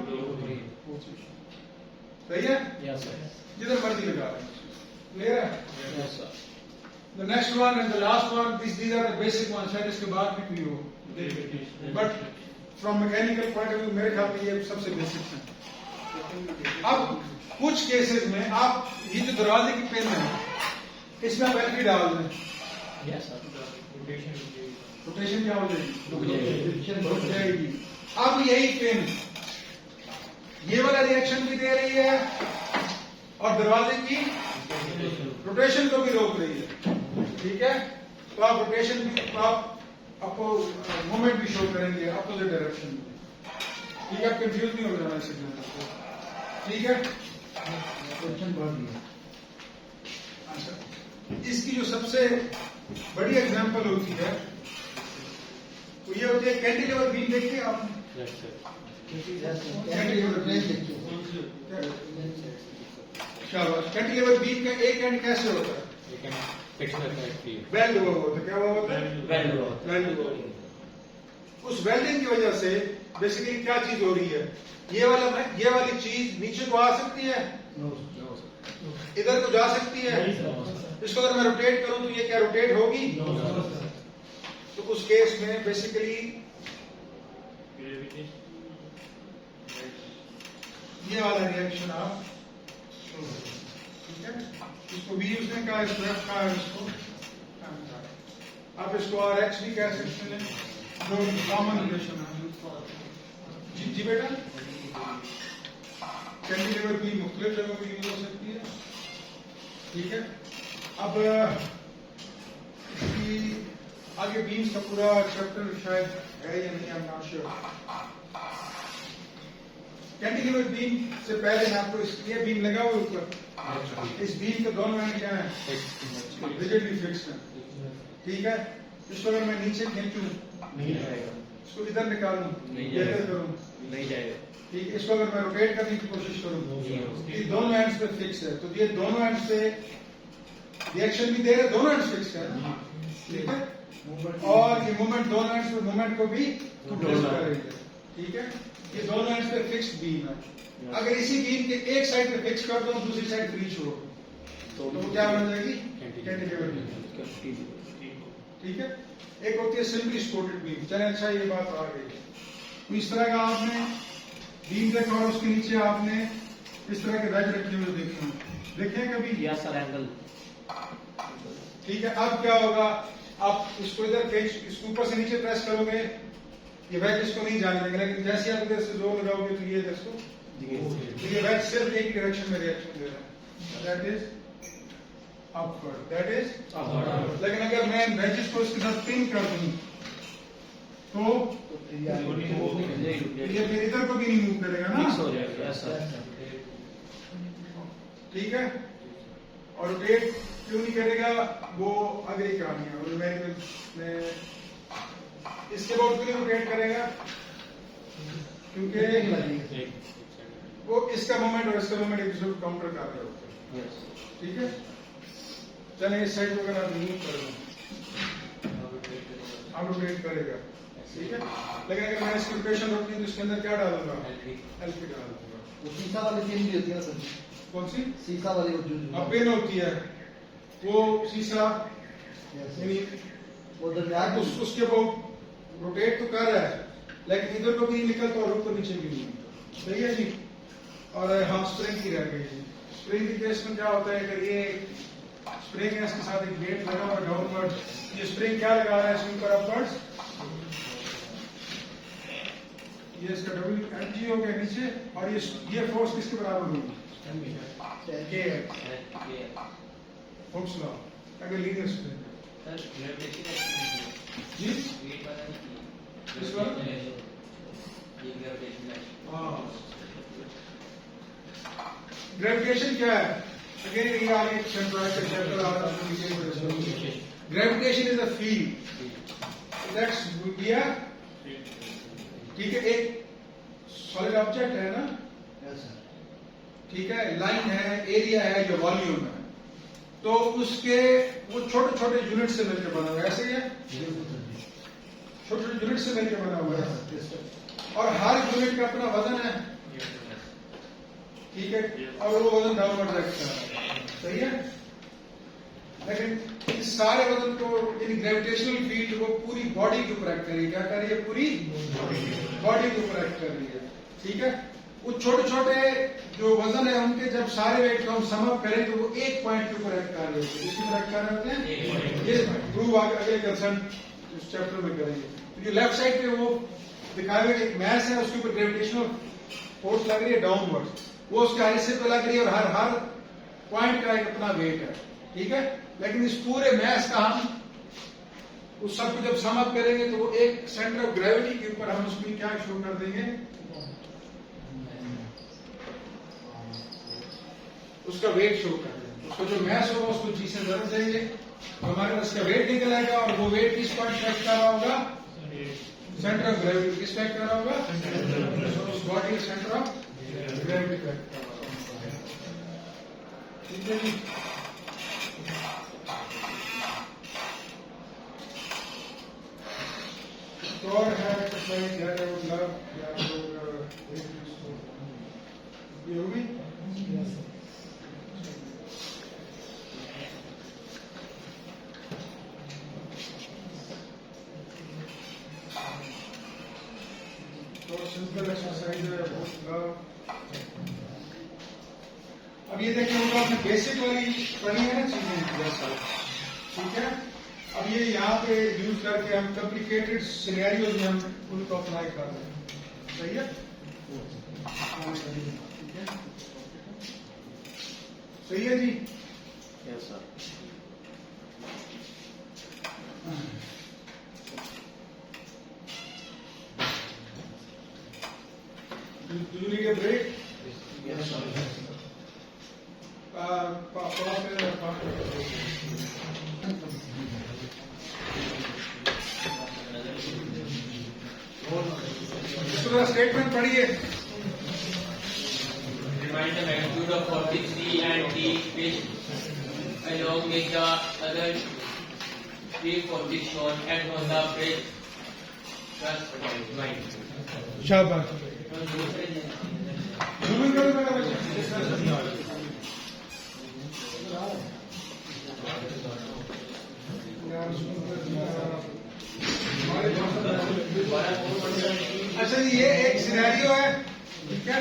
सही है, जिधर मर्जी लगा लें, क्लियर है। The next one and the last one, these are the basic ones, शायद इसके बाद भी कोई हो, but from mechanical point of view मेरे ख्याल में ये सबसे बेसिक है। अब कुछ केसेस में आप ये जो दरवाजे की पिन है इसमें आप एलपी डाल दें, रोटेशन क्या हो जाएगी, रुक जाएगी। अब यही पिन ये वाला रिएक्शन भी दे रही है और दरवाजे की रोटेशन को भी रोक रही है, ठीक है। तो आप रोटेशन भी आप आपको मूवमेंट भी शो करेंगे अपोजिट डायरेक्शन में, ठीक है। आप कंफ्यूज नहीं हो जाना इससे, ठीक है। अच्छा, इसकी जो सबसे बड़ी एग्जांपल होती है तो ये होती है कैंटिलीवर बीम, देखिए आपने शाबाश। कैंटिलीवर बीम का एक एंड कैसे होता है? वेल्ड हुआ होता है। क्या हुआ होता है? वेल्ड हुआ होता है। उस वेल्डिंग की वजह से बेसिकली क्या चीज हो रही है, ये वाली चीज नीचे को आ सकती है, इधर को जा सकती है। इसको अगर मैं रोटेट करूं तो ये क्या रोटेट होगी? तो उस केस में बेसिकली ये वाला रिएक्शन आप, ठीक है, इसको भी उसने कहा, इसको F कहा, इसको आप इसको RX भी कह सकते हैं, जो कॉमन रिलेशन है। जी बेटा, कैंटिलीवर भी मुख्तलिफ जगहों पर यूज हो सकती है, ठीक है। अब आगे बीम्स का पूरा चैप्टर शायद है या नहीं, I am not sure. Cantilever beam से पहले मैं आपको ये बीम लगा हुआ ऊपर, इस बीम के दोनों एंड क्या है? रिजिडली फिक्स्ड है, ठीक है। इसको अगर मैं नीचे खींचूं नहीं जाएगा, इसको इधर निकालूं इधर करूं नहीं जाएगा, ठीक। इसको अगर मैं रोटेट करने की कोशिश करूं, ये दोनों एंड्स पे फिक्स है, तो ये दोनों एंड्स पे रिएक्शन भी दे रहे, दोनों एंड्स फिक्स है, ठीक है। और ये मूवमेंट दोनों एंड्स पे मूवमेंट को भी कंट्रोल कर रही है, ठीक है। ये दोनों एंड्स पे फिक्स्ड बीम है। अगर इसी बीम के एक साइड पे फिक्स कर दो, दूसरी साइड फ्री छोड़ तो वो क्या बन जाएगी? कैंटिलीवर बीम, ठीक है। एक होती है सिंपली सपोर्टेड बीम। चले, अच्छा ये बात आ गई। तो इस तरह का आपने बीम देखा और उसके नीचे आपने इस तरह के वेज रखे हुए देखे कभी? यस सर, एंगल, ठीक है। अब क्या होगा, आप इसको इधर इसको ऊपर से नीचे प्रेस करोगे, ये वेज इसको नहीं जाने देंगे, लेकिन जैसे आप इधर से जोर लगाओगे तो ये इसको, ये वेज सिर्फ एक डायरेक्शन में रिएक्शन दे रहा है, that is upward, that is upward. लेकिन अगर मैं वेजेस को इसके साथ पिन कर दूं तो ये फिर इधर को भी नहीं मूव करेगा ना, हो जाएगा। यस सर, ठीक है। और रोटेट क्यों नहीं करेगा, वो अगली कहानी है। मैं इसके बाद क्यों रोटेट करेगा, क्योंकि वो इसका मोमेंट और इसका मोमेंट एक दूसरे को काउंटर कर रहे होते हैं, ठीक है। चलिए इस साइड को अगर आप रिमूव कर दो, आप रोटेट करेगा, ठीक है। लेकिन अगर मैं इसकी रोटेशन रोकती हूँ तो इसके अंदर क्या डालूंगा? एलपी डालूंगा। वो शीशा वाली पिन भी होती है ना सर? कौन सी? शीशा वाली जो पिन होती है, वो शीशा यानी वो दरमियान उसके वो रोटेट तो कर रहा है, लेकिन इधर को भी नहीं निकलता और ऊपर नीचे भी नहीं, सही है जी। और हाँ, स्प्रिंग की रह गई। स्प्रिंग के केस में क्या होता है, अगर ये स्प्रिंग है, इसके साथ एक वेट लगा हुआ डाउनवर्ड, ये स्प्रिंग क्या लगा रहा है इसके ऊपर? अपवर्ड्स। ये इसका WMG हो गया नीचे, और ये फोर्स किसके बराबर होगी? फोर्स लॉ, अगर लीनियर स्प्रिंग जी इस वाला, ग्रेविटेशन क्या है? अगेन ये आगे चैप्टर आ रहा है। Gravitation is a field that's किया, ठीक है। एक सॉलिड ऑब्जेक्ट है ना, ठीक है, लाइन है, एरिया है, जो वॉल्यूम है, तो उसके वो छोटे छोटे यूनिट से मिलकर बना हुआ है, ऐसे ही है, छोटे छोटे यूनिट से मिलकर बना हुआ है, और हर यूनिट का अपना वजन है, ठीक है, और वो वजन डाउनवर्ड रखता है, सही है। लेकिन इस सारे वजन को यानी ग्रेविटेशनल फील्ड वो पूरी बॉडी के ऊपर एक्ट कर रही है, क्या कर रही है? पूरी बॉडी के ऊपर एक्ट कर रही है, ठीक है। वो छोटे छोटे जो वजन है उनके जब सारे वेट को हम सम अप करें तो वो एक पॉइंट के ऊपर एक्ट कर रहे होते हैं। इसके ऊपर एक्ट कर रहे होते हैं, ये प्रूव अगले कंसर्न इस चैप्टर में करेंगे। तो जो लेफ्ट साइड पे वो दिखाए हुए एक मैस है, उसके ऊपर ग्रेविटेशनल फोर्स लग रही है डाउनवर्ड, वो उसके हर हिस्से पे लग रही है, और हर पॉइंट का एक अपना वेट है, ठीक है। लेकिन इस पूरे मैस का हम उस सब को जब सम अप करेंगे तो वो एक सेंटर ऑफ ग्रेविटी के ऊपर हम उसमें क्या शो कर देंगे? उसका वेट शो कर देंगे। उसका जो मैस होगा उसको जी से दर्ज देंगे, तो हमारे पास का वेट निकल आएगा, और वो वेट किस पॉइंट पे एक्ट कर रहा होगा? सेंटर ऑफ ग्रेविटी किस टाइप का होगा? उस बॉडी का सेंटर ऑफ ग्रेविटी का। ठीक है जी। तो और है exercise that I would love या ये होगी। तो सिंपल एक्सरसाइज है, बहुत लव। अब ये देखिए वो तो आपने बेसिक वाली पढ़ी है ना चीजें, ठीक है। अब ये यहाँ पे यूज करके हम कॉम्प्लिकेटेड सिनेरियोज में हम उनको अप्लाई कर रहे हैं, सही है? ठीक है, सही है जी। Yes sir. Do you need a break? Yes sir. Statement पढ़िए। Remind the magnitude of 43 and T which along with the other three forces shown and on the bridge. शाबाश। अच्छा जी, ये एक सिनेरियो है, ठीक है।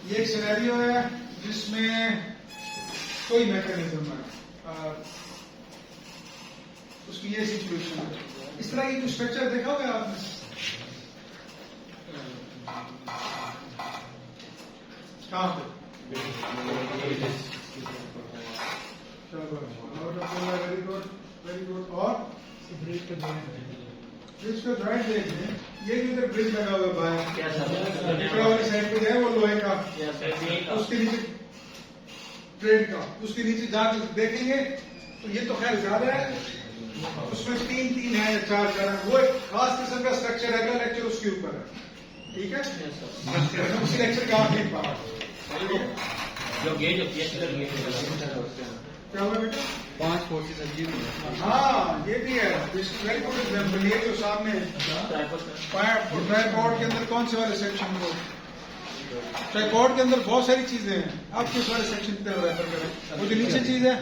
ये एक सिनेरियो है जिसमें कोई मैकेनिज्म है, उसकी ये सिचुएशन है। इस तरह की स्ट्रक्चर देखा होगा आपने? कहाँ पे? Very good, very good. और ब्रिज का जॉइंट देखिए, ये जो इधर ब्रिज लगा हुआ है बाहर, निकला वाली साइड पे है वो लोहे का, उसके नीचे ट्रेन का, उसके नीचे जाकर देखेंगे तो ये तो खैर ज्यादा है, उसमें 3 है, 4 है। वो एक खास किस्म का स्ट्रक्चर है, अगला लेक्चर उसके ऊपर है, ठीक है। उसी लेक्चर का आखिरी पार्ट जो गेज होती है क्या हुआ बेटा? 5 फोर्सेस अजीब है। हाँ, ये भी है। Very good example. ये जो सामने ट्राइपॉड के अंदर कौन से वाले सेक्शन को? ट्राइपॉड के अंदर बहुत सारी चीजें हैं, आप किस वाले सेक्शन पे रेफर करें? वो जो नीचे चीज है,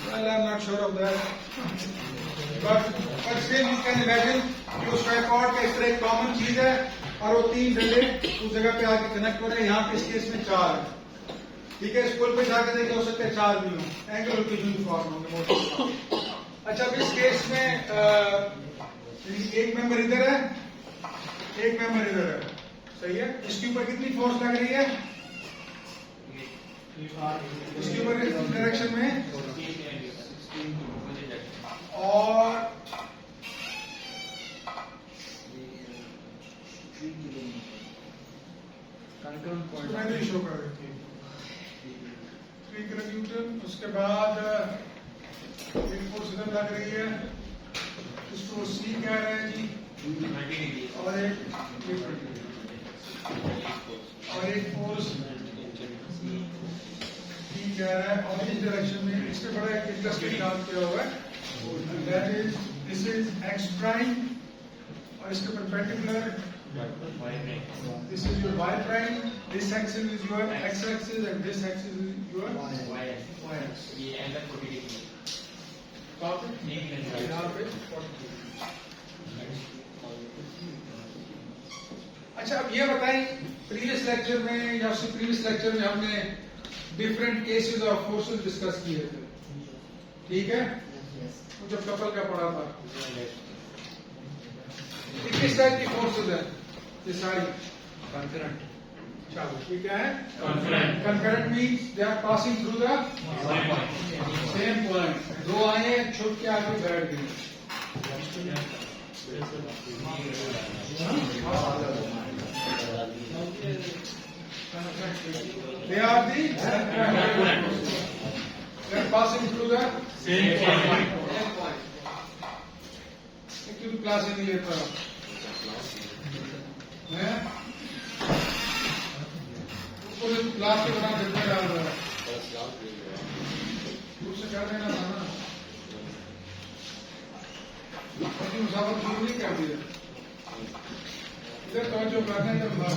well, I'm not sure of that. But still you can imagine कि उस ट्राइपॉड का इस तरह एक कॉमन चीज है और वो 3 डंडे उस जगह पे आके कनेक्ट हो रहे हैं। यहाँ पे इस केस में 4 है, ठीक है। इस पुल पे जाके देखे हो सकते हैं 4 भी हो, एंगल के यूनिफॉर्म होंगे। अच्छा, अब इस केस में एक मेंबर इधर है, एक मेंबर इधर है, सही है। इसके ऊपर कितनी फोर्स लग रही है? इसके ऊपर इस डायरेक्शन में और मैंने शो कर रही थी 3 किलोन्यूटन। उसके बाद एक फोर्स इधर लग रही है, इसको सी कह रहे हैं जी, और एक फोर्स डी कह रहा है, और इस डायरेक्शन में इससे बड़ा एक इंटरेस्टिंग काम किया हुआ है, that is this is ex prime और इसके perpendicular this is your y prime, this axis is your x axis and this axis is your y axis. ये एंगल 40 डिग्री यहाँ पे 40 डिग्री। अच्छा, अब ये बताएं, प्रीवियस लेक्चर में या उससे प्रीवियस लेक्चर में हमने different cases of forces discuss किए थे, ठीक है। तो जब कपल का पढ़ा था, किस टाइप की फोर्सेस है ये सारी? कंकरेंट। चलो, ये क्या है? Concurrent. Concurrent means they are passing through the same point. 2 आए, छुप के आगे बैठ गए। They are the they are passing through the same point. Actually, class ही नहीं लेता है, उसको क्लास के बना फिर डाल रहा है, उससे कर देना था ना, अपनी मुसाफर शुरू नहीं कर दिया, इधर तवज्जो करने का भाव।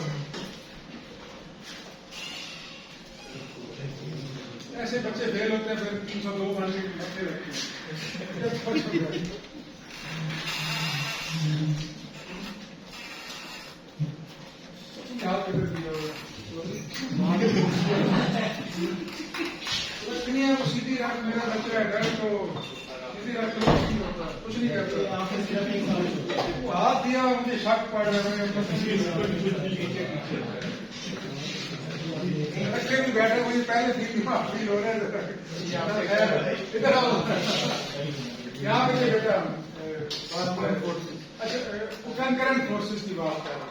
ऐसे बच्चे फेल होते हैं, फिर 302 बनने के बच्चे रखते हैं, सीधी रख, मेरा बच्चा है घर तो सीधी रख लो, कुछ नहीं करता। हाथ दिया मुझे शक पड़ रहा है, बच्चे भी बैठे, मुझे पहले फील हो रहा है, इधर आओ यहाँ पे बेटा। अच्छा, कंकरेंट फोर्सेस की बात कर रहे हैं।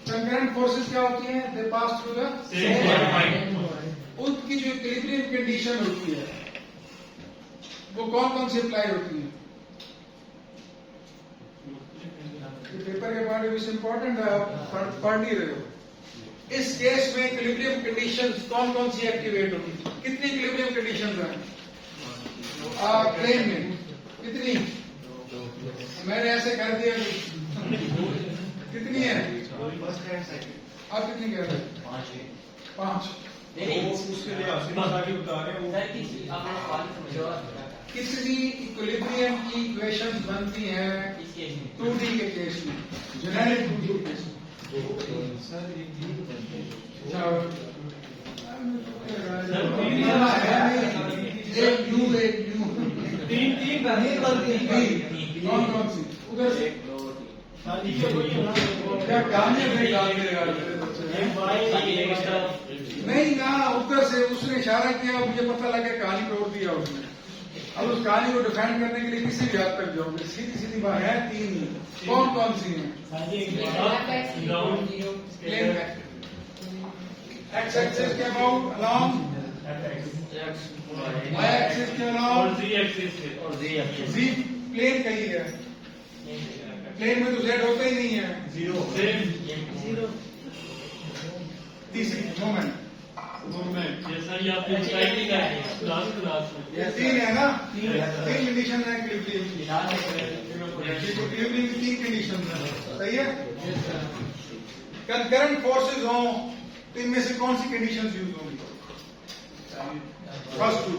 कंकरेंट फोर्सेस क्या होती हैं? They pass through the same point. उनकी जो इक्विलिब्रियम कंडीशन होती है वो कौन कौन सी अप्लाई होती है? पेपर के बारे में इंपॉर्टेंट है, आप पढ़ नहीं रहे हो। इस केस में इक्विलिब्रियम कंडीशंस कौन कौन सी एक्टिवेट होती है? कितनी इक्विलिब्रियम कंडीशंस हैं प्लेन में? कितनी? मैंने ऐसे कर दिया, कितनी है? आप कितनी कह रहे हैं? 5। उसके लिए आसिफ आगे बता रहे हैं कितनी इक्विलिब्रियम की इक्वेशंस बनती हैं 2D के केस में, जेनेरिक 2D के केस में? कौन कौन सी? उधर से क्या कहानी नहीं डाल देगा नहीं ना, उधर से उसने इशारा किया, मुझे पता लगा कहानी तोड़ दिया उसने। अब उस कहानी को डिफेंड करने के लिए किसी भी हद तक जाओगे, सीधी सीधी बात है 3 ही। कौन कौन सी हैं? एक्स एक्सिस के अबाउट अलोंग, वाई एक्सिस के अलोंग, जी प्लेन कही है, प्लेन में तो जेड होता ही नहीं है, 0। तीसरी मोमेंट, जैसा ही आपने क्लास ये 3 है ना, 3 कंडीशन है इक्विलिब्रियम की, इक्विलिब्रियम की 3 कंडीशन है, सही है। कंकरेंट फोर्सेस हो तो इनमें से कौन सी कंडीशंस यूज होंगी? फर्स्ट 2,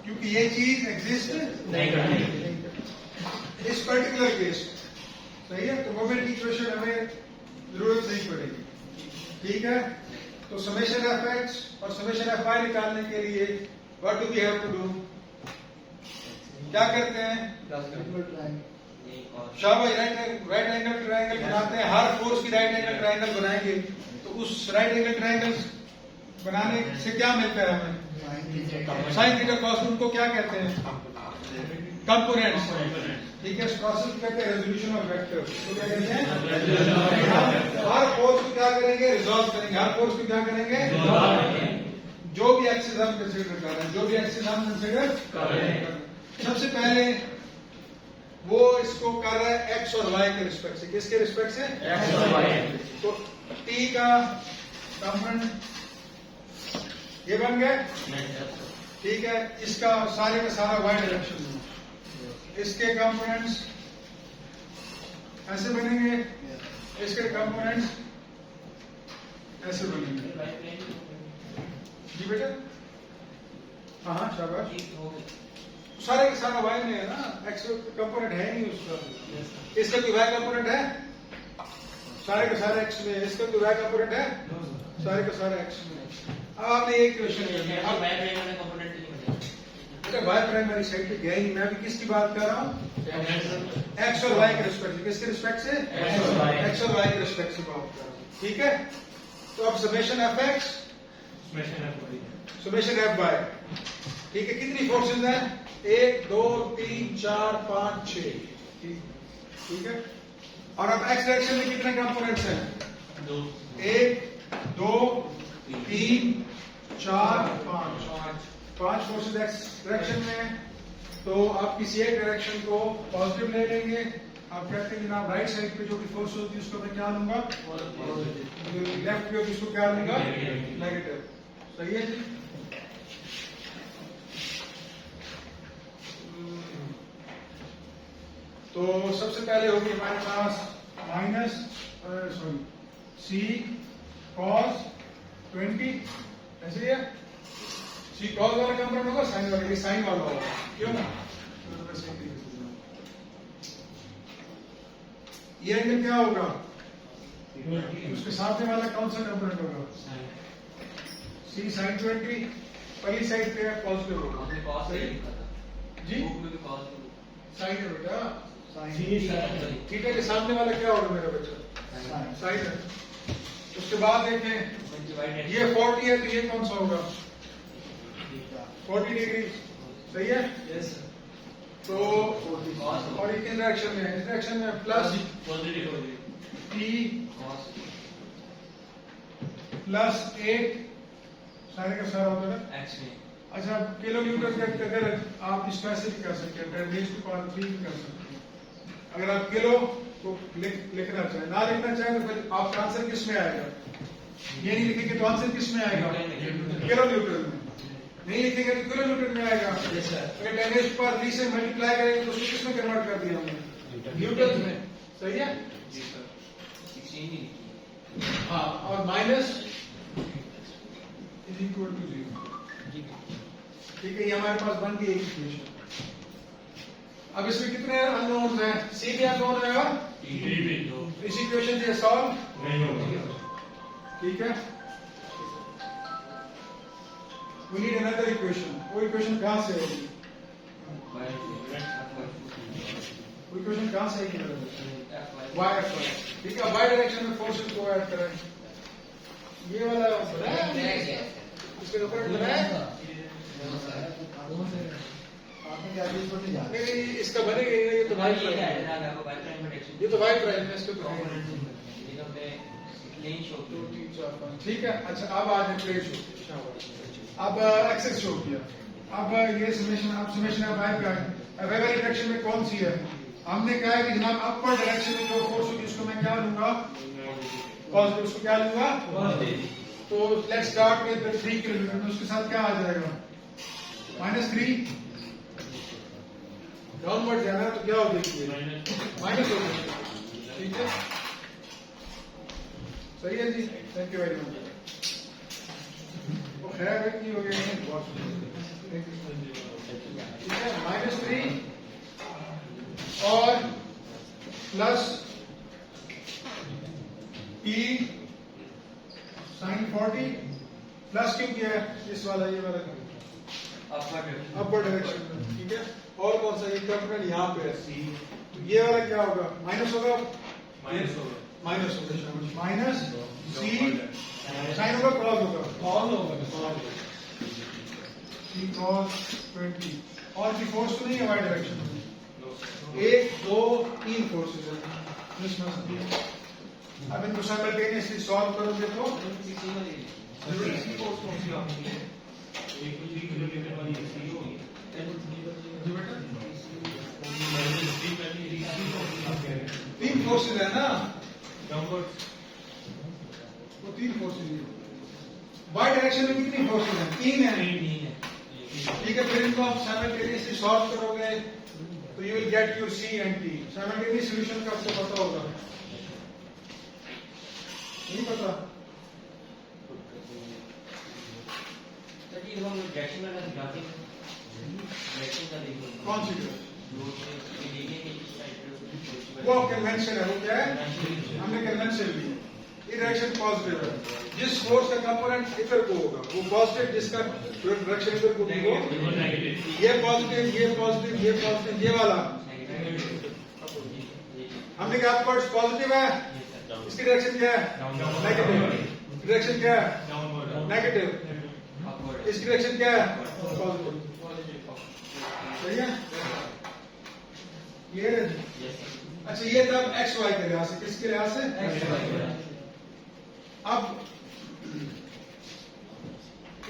क्योंकि ये चीज एग्जिस्ट नहीं करती इस पर्टिकुलर केस, सही है। तो मोमेंट की इक्वेशन हमें जरूरत नहीं पड़ेगी, ठीक है। तो समेशन एफ एक्स और समेशन एफ वाई निकालने के लिए what do we have to do? क्या करते हैं? शाबाश, राइट एंगल ट्रायंगल बनाते हैं। हर फोर्स की राइट एंगल ट्रायंगल बनाएंगे तो उस राइट एंगल ट्रायंगल बनाने से क्या मिलता है हमें? Sine theta cos. उनको क्या कहते हैं? कंपोनेंट्स, ठीक है। इस प्रोसेस को कहते हैं रेजोल्यूशन ऑफ वेक्टर। तो क्या कहते हैं? हर फोर्स को क्या करेंगे? रिजॉल्व करेंगे। हर फोर्स को क्या करेंगे? जो भी एक्सिस हम कंसीडर कर रहे हैं, जो भी एक्सिस हम कंसीडर कर रहे हैं, सबसे पहले वो इसको कर रहा है एक्स और वाई के रिस्पेक्ट से। किसके रिस्पेक्ट से? एक्स और वाई। तो टी का कंपोनेंट ये बन गया, ठीक है। इसका सारे का सारा वाई डायरेक्शन में, इसके कंपोनेंट्स ऐसे बनेंगे, इसके कंपोनेंट्स ऐसे बनेंगे। जी बेटा, हाँ शाबाश। सारे का सारा वाई में है ना, एक्स कंपोनेंट है नहीं उसका। इसका कोई वाई कंपोनेंट है? सारे का सारा एक्स में। इसका कोई वाई कंपोनेंट है? सारे का सारा एक्स में। अब आपने एक क्वेश्चन किया, वाई प्राइमरी साइड पे गया ही। मैं अभी किसकी बात कर रहा हूँ? एक्स और वाई के रिस्पेक्ट से। किसके रिस्पेक्ट से? एक्स और वाई के रिस्पेक्ट से बात कर रहा हूँ, ठीक है। तो अब summation F x, summation F y, ठीक है। कितनी फोर्सेस हैं? 1 2 3 4 5 6, ठीक है। और अब एक्स डायरेक्शन में कितने कंपोनेंट्स हैं? 1 2 3 4 5 फोर्सेस एक्स डायरेक्शन में। तो आप किसी एक डायरेक्शन को पॉजिटिव ले लेंगे, आप कहते हैं जनाब राइट साइड पे जो भी फोर्स होती है उसको मैं क्या लूंगा, लेफ्ट पे होगी उसको क्या लूंगा, नेगेटिव। सही है जी। तो सबसे पहले होगी हमारे पास माइनस सी कॉस 20, ऐसे ही है। सी कॉस वाला कंपोनेंट होगा, साइन वाला, ये साइन वाला होगा, क्यों ना। ये एंगल क्या होगा, उसके सामने वाला कौन सा कंपोनेंट होगा, सी साइन 20, पहली साइड पे पॉजिटिव होगा। हमने cos से लिखा था जी बुक में तो cos है। साइन है बेटा, साइन। ठीक है। ये सामने वाला क्या होगा मेरा बच्चा, साइन है। उसके बाद देखें ये 40 है तो ये कौन सा होगा, 40 डिग्री। सही है। Yes sir. तो और एक डायरेक्शन में, इस डायरेक्शन में प्लस पॉजिटिव t प्लस 8 सारे का सारा होगा ना। x में अच्छा, किलो न्यूटन का अगर आप इसको ऐसे भी कर सकते हैं, 10 raised to power 3 भी कर सकते हैं। अगर आप किलो को लिखना चाहें, ना लिखना चाहें तो फिर आपका आंसर किस में आएगा, ये नहीं लिखेंगे तो आंसर किस में आएगा, किलो न्यूटन में। नहीं लिखेंगे तो किलो न्यूटन में आएगा। Yes sir. अगर 10 raised to power 3 से मल्टीप्लाई करेंगे तो उसको किस में कन्वर्ट कर दिया हमने, न्यूटन में। सही है। जी सर 16 ही हाँ, और माइनस इज इक्वल टू 0। ठीक है, ये हमारे पास बन गई एक इक्वेशन। अब इसमें कितने अननोन्स हैं, सी भी अननोन है और इस इक्वेशन से सॉल्व नहीं होगा। ठीक है, वी नीड अनदर इक्वेशन। वो इक्वेशन कहां से आएगी, वो इक्वेशन कहां से आएगी, y f y। ठीक है, y डायरेक्शन में फोर्सेस को ऐड करें। ये वाला बनाया इसके ऊपर बनाया नहीं, इसका बनेगा ये तो वाई प्राइम है, ये तो वाई प्राइम है, इसको तो ठीक है। अच्छा, अब आज प्लेन शो, अब एक्सेस शो किया। अब ये समेशन, अब समेशन है वाई प्राइम। वेबर डायरेक्शन में कौन सी है, हमने कहा है कि जनाब अपर डायरेक्शन में जो फोर्स होगी उसको मैं क्या लूंगा, पॉजिटिव, उसको क्या लूंगा पॉजिटिव। तो लेट्स स्टार्ट विद 3 किलोमीटर, उसके साथ क्या आ जाएगा, -3। डाउनवर्ड जाना है तो क्या हो जाएगी, माइनस हो जाएगी। ठीक है, सही है जी, थैंक यू वेरी मच। वो खैर की हो गया, ठीक है, -3 और प्लस t साइन 40 प्लस क्यों किया है, इस वाला ये वाला अपर डायरेक्शन में। ठीक है, और कौन सा, ये कंपोनेंट यहाँ पे है सी, तो ये वाला क्या होगा, माइनस होगा, माइनस होगा, माइनस सी साइन होगा, क्रॉस होगा, सी क्रॉस 20। और की फोर्स तो नहीं है वाई डायरेक्शन में, 1 2 3 फोर्सेस है। अब इनको साइमल्टेनियसली सॉल्व करोगे तो तीन फोर्सेस है ना, वो 3 फोर्सेस। वाई डायरेक्शन में कितनी फोर्सेस हैं, 3 है। ठीक है, फिर इनको आप साइमल्टेनियसली सॉल्व करोगे तो you will get your C and T. Simultaneous solution का आपको पता होगा, नहीं पता, कौन सी वो कन्वेंशन है, वो क्या है, हमने कन्वेंशन ली। ये डायरेक्शन पॉजिटिव है, जिस फोर्स का कंपोनेंट इधर को होगा वो पॉजिटिव, जिसका डायरेक्शन इधर को होगा ये पॉजिटिव, ये पॉजिटिव, ये पॉजिटिव, ये वाला। हमने कहा अपवर्ड्स पॉजिटिव है, इसकी डायरेक्शन क्या है, नेगेटिव। डायरेक्शन क्या है, नेगेटिव। इसकी डायरेक्शन क्या है, पॉजिटिव। सही है, ये अच्छा, ये तब एक्स वाई के लिहाज से, किसके लिहाज से, अब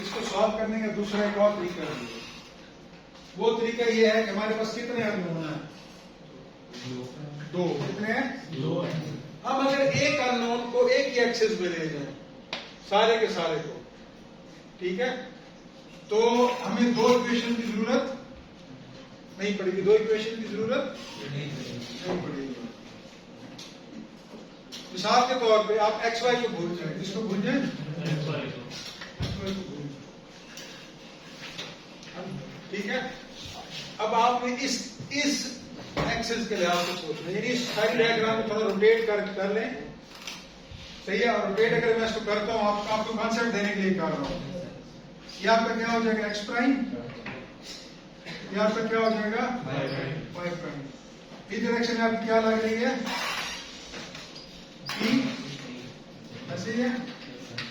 इसको सॉल्व करने का दूसरा एक और तरीका है। वो तरीका ये है कि हमारे पास कितने अननोन है? 2। कितने हैं? 2 है। हम अगर एक अननोन को एक ही एक्सेस में ले जाएं, सारे के सारे को, ठीक है, तो हमें 2 इक्वेशन की जरूरत नहीं पड़ेगी। 2 इक्वेशन की जरूरत नहीं पड़ेगी। मिसाल के तौर पे आप एक्स वाई को भूल जाए, किसको भूल जाए? ठीक है। अब आपने इस एक्सेस के लिहाज से सोचना, यानी इस सारी डायग्राम को थोड़ा रोटेट कर लें, सही है। और रोटेट अगर मैं इसको करता हूं, आपको कॉन्सेप्ट देने के लिए कर रहा हूं। ये आपका क्या हो जाएगा? Ex prime. ये आपका क्या हो जाएगा? Y prime. इस डायरेक्शन में आपकी क्या लग रही है? P, ऐसे ही है।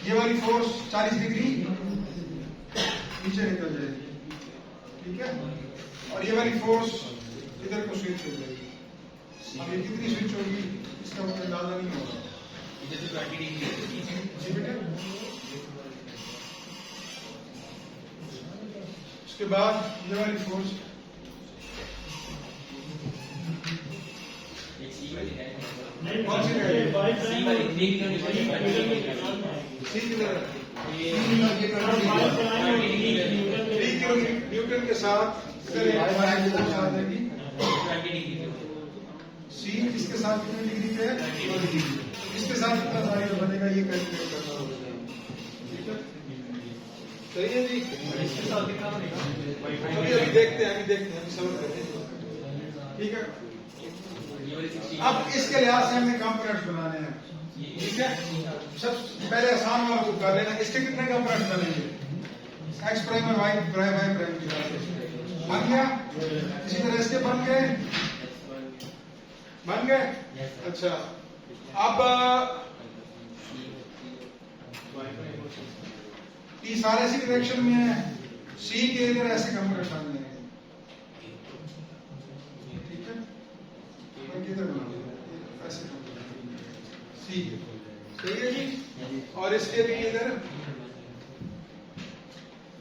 ये वाली फोर्स 40 डिग्री नीचे निकल जाएगी, ठीक है। और ये वाली फोर्स इधर को स्विच हो जाएगी। अब ये कितनी स्विच होगी इसका मुझे अंदाजा नहीं होगा। जी बेटा। उसके बाद ये वाली फोर्स कौन सी रहेगी? सी किधर है? 3 न्यूटन के साथ सी इसके साथ कितने डिग्री पे है? इसके साथ कितना साइड बनेगा ये कैलकुलेट करना होगा, ठीक है। सही है जी। अभी देखते हैं, अभी समझ रहे हैं, ठीक है। अब इसके लिहाज से हमने कंपोनेंट्स बनाने हैं, ठीक है। सबसे पहले आसान वाला को कर लेना। इसके कितने कंपोनेंट्स बनेंगे? एक्स प्राइम और वाई प्राइम बन गया। इसी तरह इसके बन गए। अच्छा, अब टी सारे इसी डायरेक्शन में है, सी के इधर ऐसे कंपोनेंट बन गए, ठीक है। किधर बना ऐसे सी, सही है जी। और इसके भी इधर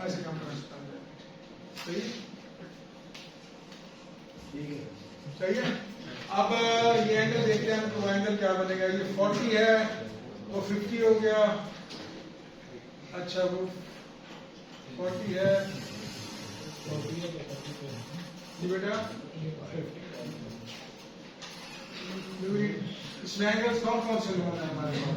ऐसे कंपोनेंट्स बन गए, सही है। सही है। अब ये एंगल देखते हैं तो एंगल क्या बनेगा? ये 40 है, वो 50 हो गया। अच्छा, वो 40 है जी बेटा। इसमें एंगल्स कौन से होना है हमारे पास?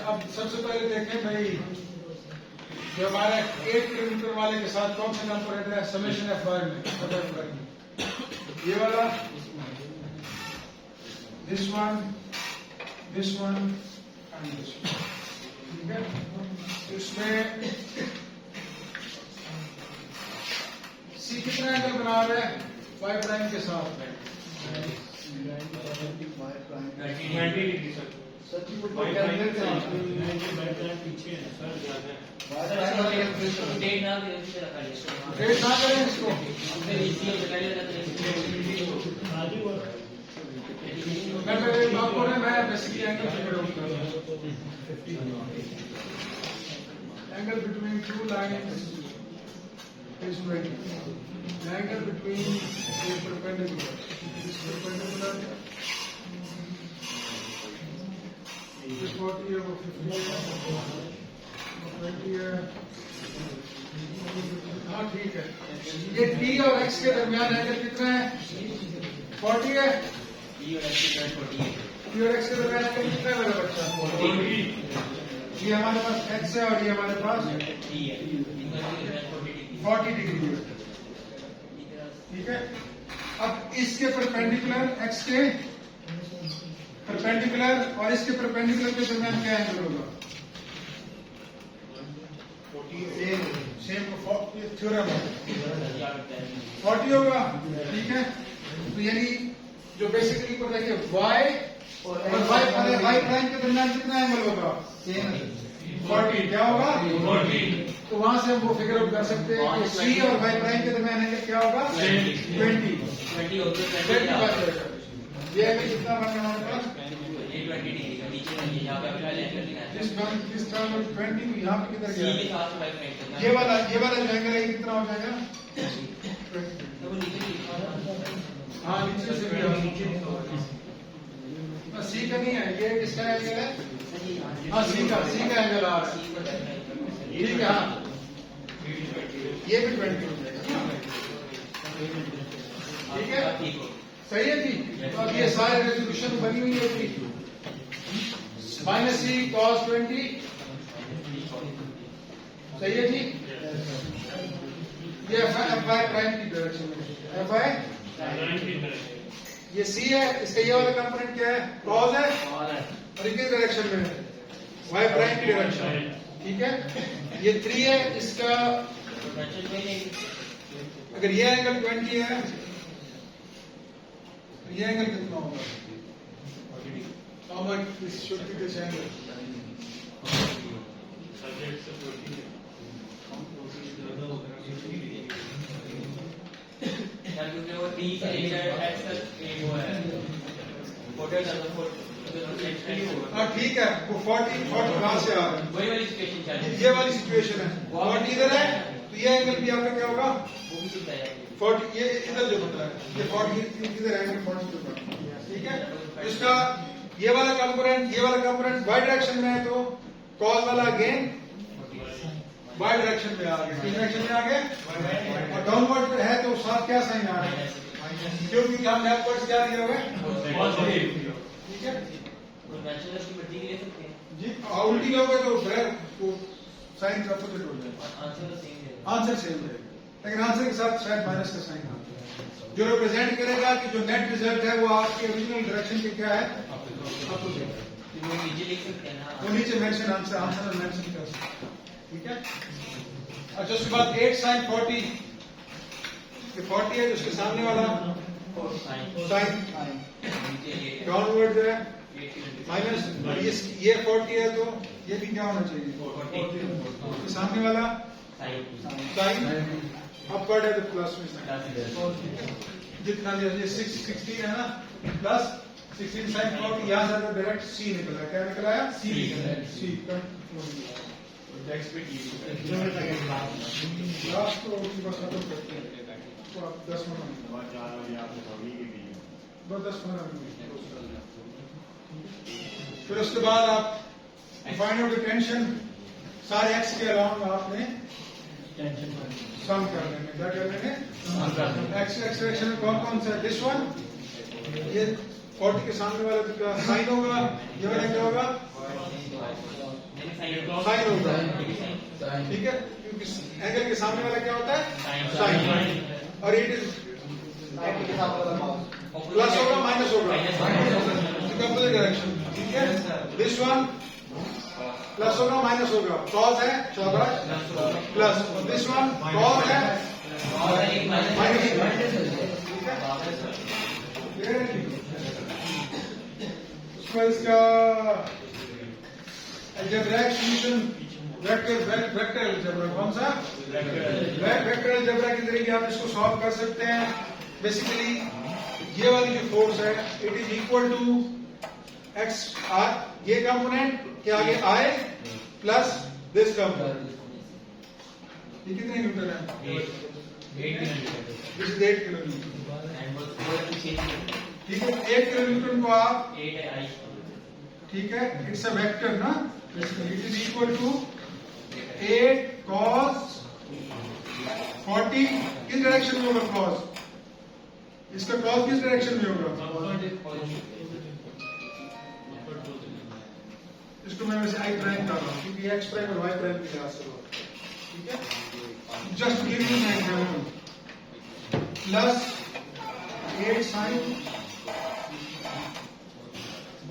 अब सबसे पहले देखें भाई, जो हमारे 8 किलोमीटर वाले के साथ कौन सा कंपोनेंट है? समेशन एफ वाई में ये वाला, this one and this one, ठीक है। इसमें सी कितना एंगल बना रहा है वाई प्राइम के साथ? 90 डिग्री सर। पीछे है सर, ज्यादा रोटेट ना करें इसको। मैं basically angle between 2 lines is 20. The angle between is perpendicular. This perpendicular is 40 over 50 है, 20 है। हाँ ठीक है। ये T और X के दरमियान एंगल कितना है? 40 है। T और X के दरमियान एंगल कितना है मेरा बच्चा? 40। ये हमारे पास X है और ये हमारे पास T है। 40 डिग्री, ठीक है। अब इसके परपेंडिकुलर एक्स के परपेंडिकुलर और इसके परपेंडिकुलर के दरमियान क्या एंगल होगा? सेम थ्योरम है, 40 होगा, ठीक है। तो यानी जो बेसिकली को देखिए y और y प्राइम के दरमियान कितना एंगल होगा? 40। क्या होगा? 40। तो वहां से हम वो फिगर आउट कर सकते हैं कि सी और वाई प्राइम के दरमियान एंगल क्या होगा? 20 ये एंगल कितना बन गया हमारे पास? 20 डिग्री। दिस टर्म 20 यहाँ पे किधर सी के गया? साथ y प्राइम करना ये वाला जो एंगल है ये कितना हो जाएगा? तो वो नीचे लिखा हुआ हाँ नीचे से सी का नहीं है, ये किसका एंगल है? हाँ सी का एंगल आ रहा है, सी को देखना ठीक है। हाँ ये भी 20 हो जाएगा, ठीक है, ठीक हो सही है जी। तो अब ये सारे रेजोल्यूशन बनी हुई है जी, -c cos 20, सही है जी। ये एफ आई प्राइम की डायरेक्शन में, एफ आई ये सी है, इसका ये वाला कंपोनेंट क्या है? कॉस है, और ये किस डायरेक्शन में है? वाई प्राइम की डायरेक्शन में, ठीक है। ये 3 है, इसका अगर ये एंगल 20 है तो ये एंगल कितना होगा? How much this should be this angle? क्योंकि वो डी से लेकर एक्स तक एक वो है फोटो हाँ ठीक है, वो 40 कहाँ से आ रहा है? वही वाली सिचुएशन चल रही है ये वाली सिचुएशन है, 40 इधर है तो ये एंगल भी आपका क्या होगा? वो भी ठीक है 40, ये इधर जो होता है ये 40 इधर एंगल 40 होगा, ठीक है। इसका ये वाला कंपोनेंट वाई डायरेक्शन में है तो कॉस वाला अगेन वाई डायरेक्शन में आ गया, किस डायरेक्शन में आ गया? और डाउनवर्ड है तो साथ क्या साइन आ रहा है? क्योंकि हम लेफ्टवर्ड क्या दिए हुए, ठीक है कन्वेंशनल की मल्टी ले सकते हैं जी। उल्टी लोगे तो तो साइन अपोजिट हो जाएगा, आंसर सेम है आंसर सेम है, लेकिन आंसर के साथ शायद माइनस का साइन आता है, जो रिप्रेजेंट करेगा कि जो नेट रिजल्ट है वो आपके ओरिजिनल डायरेक्शन के क्या है? अपोजिट। वो नीचे लिख सकते हैं ना वो नीचे मेंशन आंसर में मेंशन कर सकते हैं, ठीक है। अच्छा उसके बाद 8 sin 40, ये 40 है तो उसके सामने वाला साइन नीचे ये डाउनवर्ड जो है 8 की माइनस, ये 40 है तो ये भी क्या होना चाहिए? उसके सामने वाला साइन अपवर्ड है तो प्लस में साइन, जितना भी ये 60 है ना, प्लस 16 sin 40, यहाँ से तो डायरेक्ट सी निकला, क्या निकला है? सी लास्ट को बस खत्म करते हैं, तो आप 10 मिनट बस 10-15 मिनट, फिर उसके बाद आप फाइंड आउट द टेंशन सारे एक्स के अलाउंग आपने सम कर लेंगे, क्या कर लेंगे? एक्स डायरेक्शन में कौन कौन सा है? दिस वन, ये 40 के सामने वाला तो क्या साइन होगा, ये वाला क्या होगा? साइन होगा, ठीक है, क्योंकि एंगल के सामने वाला क्या होता है? साइन, और इट इज प्लस होगा माइनस होगा, अपोजिट डायरेक्शन, ठीक है। दिस वन प्लस होगा माइनस होगा, कॉस है शाबाश प्लस, और दिस वन कॉस है माइनस, ठीक है। उसमें इसका अलजेब्राइक सॉल्यूशन वेक्टर अलजेब्रा, कौन सा? वेक्टर अलजेब्रा के जरिए आप इसको सॉल्व कर सकते हैं। बेसिकली ये वाली जो फोर्स है it is equal to x r, ये कंपोनेंट के आगे आए प्लस दिस कंपोनेंट, ये कितने न्यूटन है? 8 दिस इज 8 किलोन्यूटन, ठीक है। 8 किलोन्यूटन को आप 8 है आई, ठीक है, इट्स अ वेक्टर ना, it is equal to 8 cos 40, किस डायरेक्शन में होगा cos? इसका cos किस डायरेक्शन में होगा? इसको मैं वैसे आई प्राइम कर रहा हूँ क्योंकि एक्स प्राइम और वाई प्राइम के लिहाज से होगा, ठीक है। Just give you an example, plus 8 sin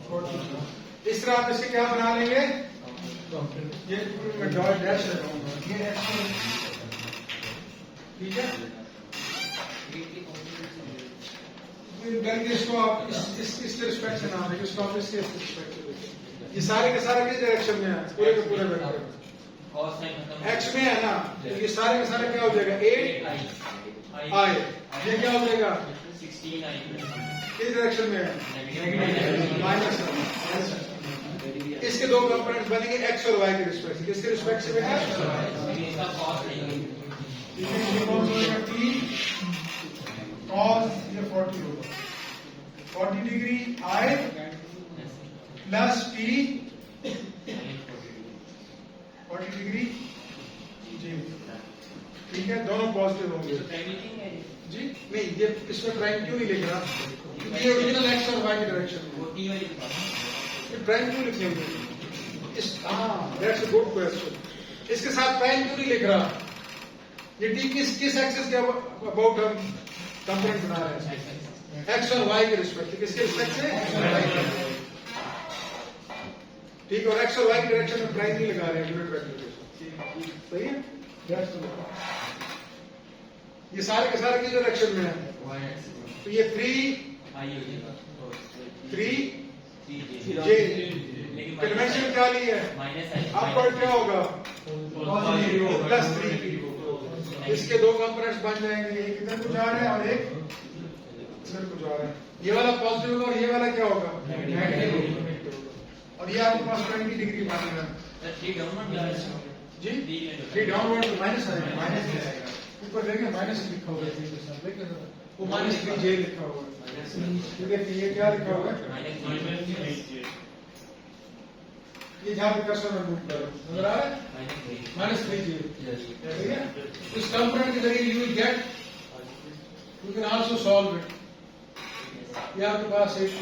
40, इस तरह आप इसे क्या बना लेंगे? ये मैं डॉट डैश लगाऊंगा, ये एक्स, ठीक है। करके इसको आप इस रिस्पेक्ट से नाम देंगे, इसको आप इसके रिस्पेक्ट से देखें। ये सारे के सारे किस डायरेक्शन में है? पूरे के पूरे वेक्टर cos साइन खत्म एक्स में है ना, तो ये सारे के सारे क्या हो जाएगा? 8 आई, ये क्या हो जाएगा? 16 आई, किस डायरेक्शन में है? माइनस, इसके दो कंपोनेंट्स बनेंगे एक्स और वाई के रिस्पेक्ट से। किसके रिस्पेक्ट से बेटा? इसका कॉस नहीं ये कौन सा होगा? T cos ये 40 होगा, 40 degree I plus T 40 degree J। ठीक है, दोनों पॉजिटिव होंगे जी। नहीं, ये इसमें प्राइम क्यों नहीं लिख रहा? क्योंकि ये ओरिजिनल एक्स और वाई की डायरेक्शन में ये प्राइम क्यों लिखेंगे? That's a good question. इसके साथ प्राइम क्यों नहीं लिख रहा? ये टी किस एक्सेस के अबाउट हम कंपोनेंट बना रहे हैं? एक्स और वाई के रिस्पेक्ट। किसके रिस्पेक्ट से? ठीक, और एक्स और वाई की डायरेक्शन में प्राइम नहीं लगा रहे हैं, यूनिट वेक्टर के। सही है, ये सारे के सारे किस डायरेक्शन में है? तो ये 3 J कन्वेंशन क्या ली है? अब पर क्या होगा? प्लस 3 इसके दो कंपोनेंट्स बन जाएंगे, एक इधर को जा रहा है और एक इधर को जा रहा है। ये वाला पॉजिटिव होगा और ये वाला क्या होगा? नेगेटिव होगा। और ये आपके पास 20 डिग्री बनेगा जी। 3 डाउनवर्ड तो माइनस आएगा, माइनस ऊपर देखें माइनस लिखा होगा, वो माइनस 3J लिखा होगा। देखिए ये क्या लिखा होगा? ये जहां पे कर्सर में मूव करो, नजर आ रहा है? Minus 3J। ठीक है, इस कंपोनेंट के जरिए you will gate, you can also solve it. ये आपके पास एक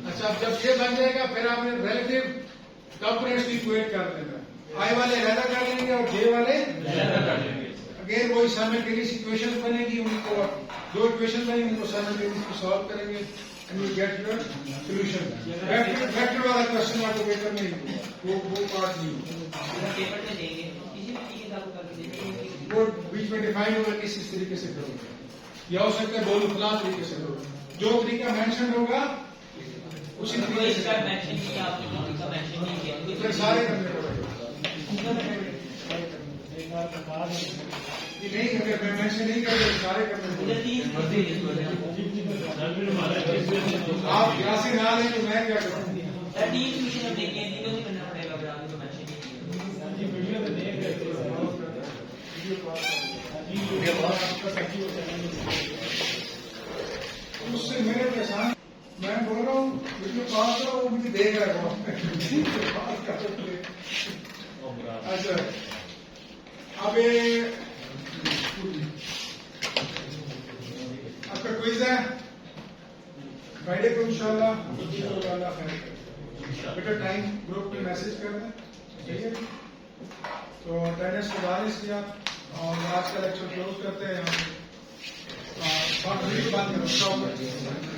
अच्छा, अब जब ये बन जाएगा फिर आपने रिलेटिव कंपोनेंट्स की इक्वेट कर देना। आई वाले अलग कर देंगे और जे वाले अगेन वही साइमल्टेनियस इक्वेशन बनेगी, उनको दो इक्वेशन बनेगी, उनको साइमल्टेनियसली सॉल्व करेंगे and you get your solution. Vector वाला क्वेश्चन आपको पेपर में नहीं होगा, वो पार्ट नहीं होगा, वो बीच में डिफाइन होगा किस तरीके से करोगे। या हो सकता है बोलो फला तरीके से करोगे, जो तरीका मेंशन होगा उसी तरीके से फिर सारे करने पड़ेंगे। नहीं, अगर मैं मेंशन नहीं करते सारे करने पड़ेंगे। आप यहाँ से ना लें तो मैं क्या करूँ? उससे मेरे परेशान, मैं बोल रहा हूँ वीडियो पास हो, वो मुझे देख रहा है। अच्छा, अब ये आपका क्विज है फ्राइडे को इंशाल्लाह। बेटा टाइम ग्रुप में मैसेज कर दें, ठीक है? तो अटेंडेंस को वारिस किया और आज का लेक्चर क्लोज करते हैं। बात करो।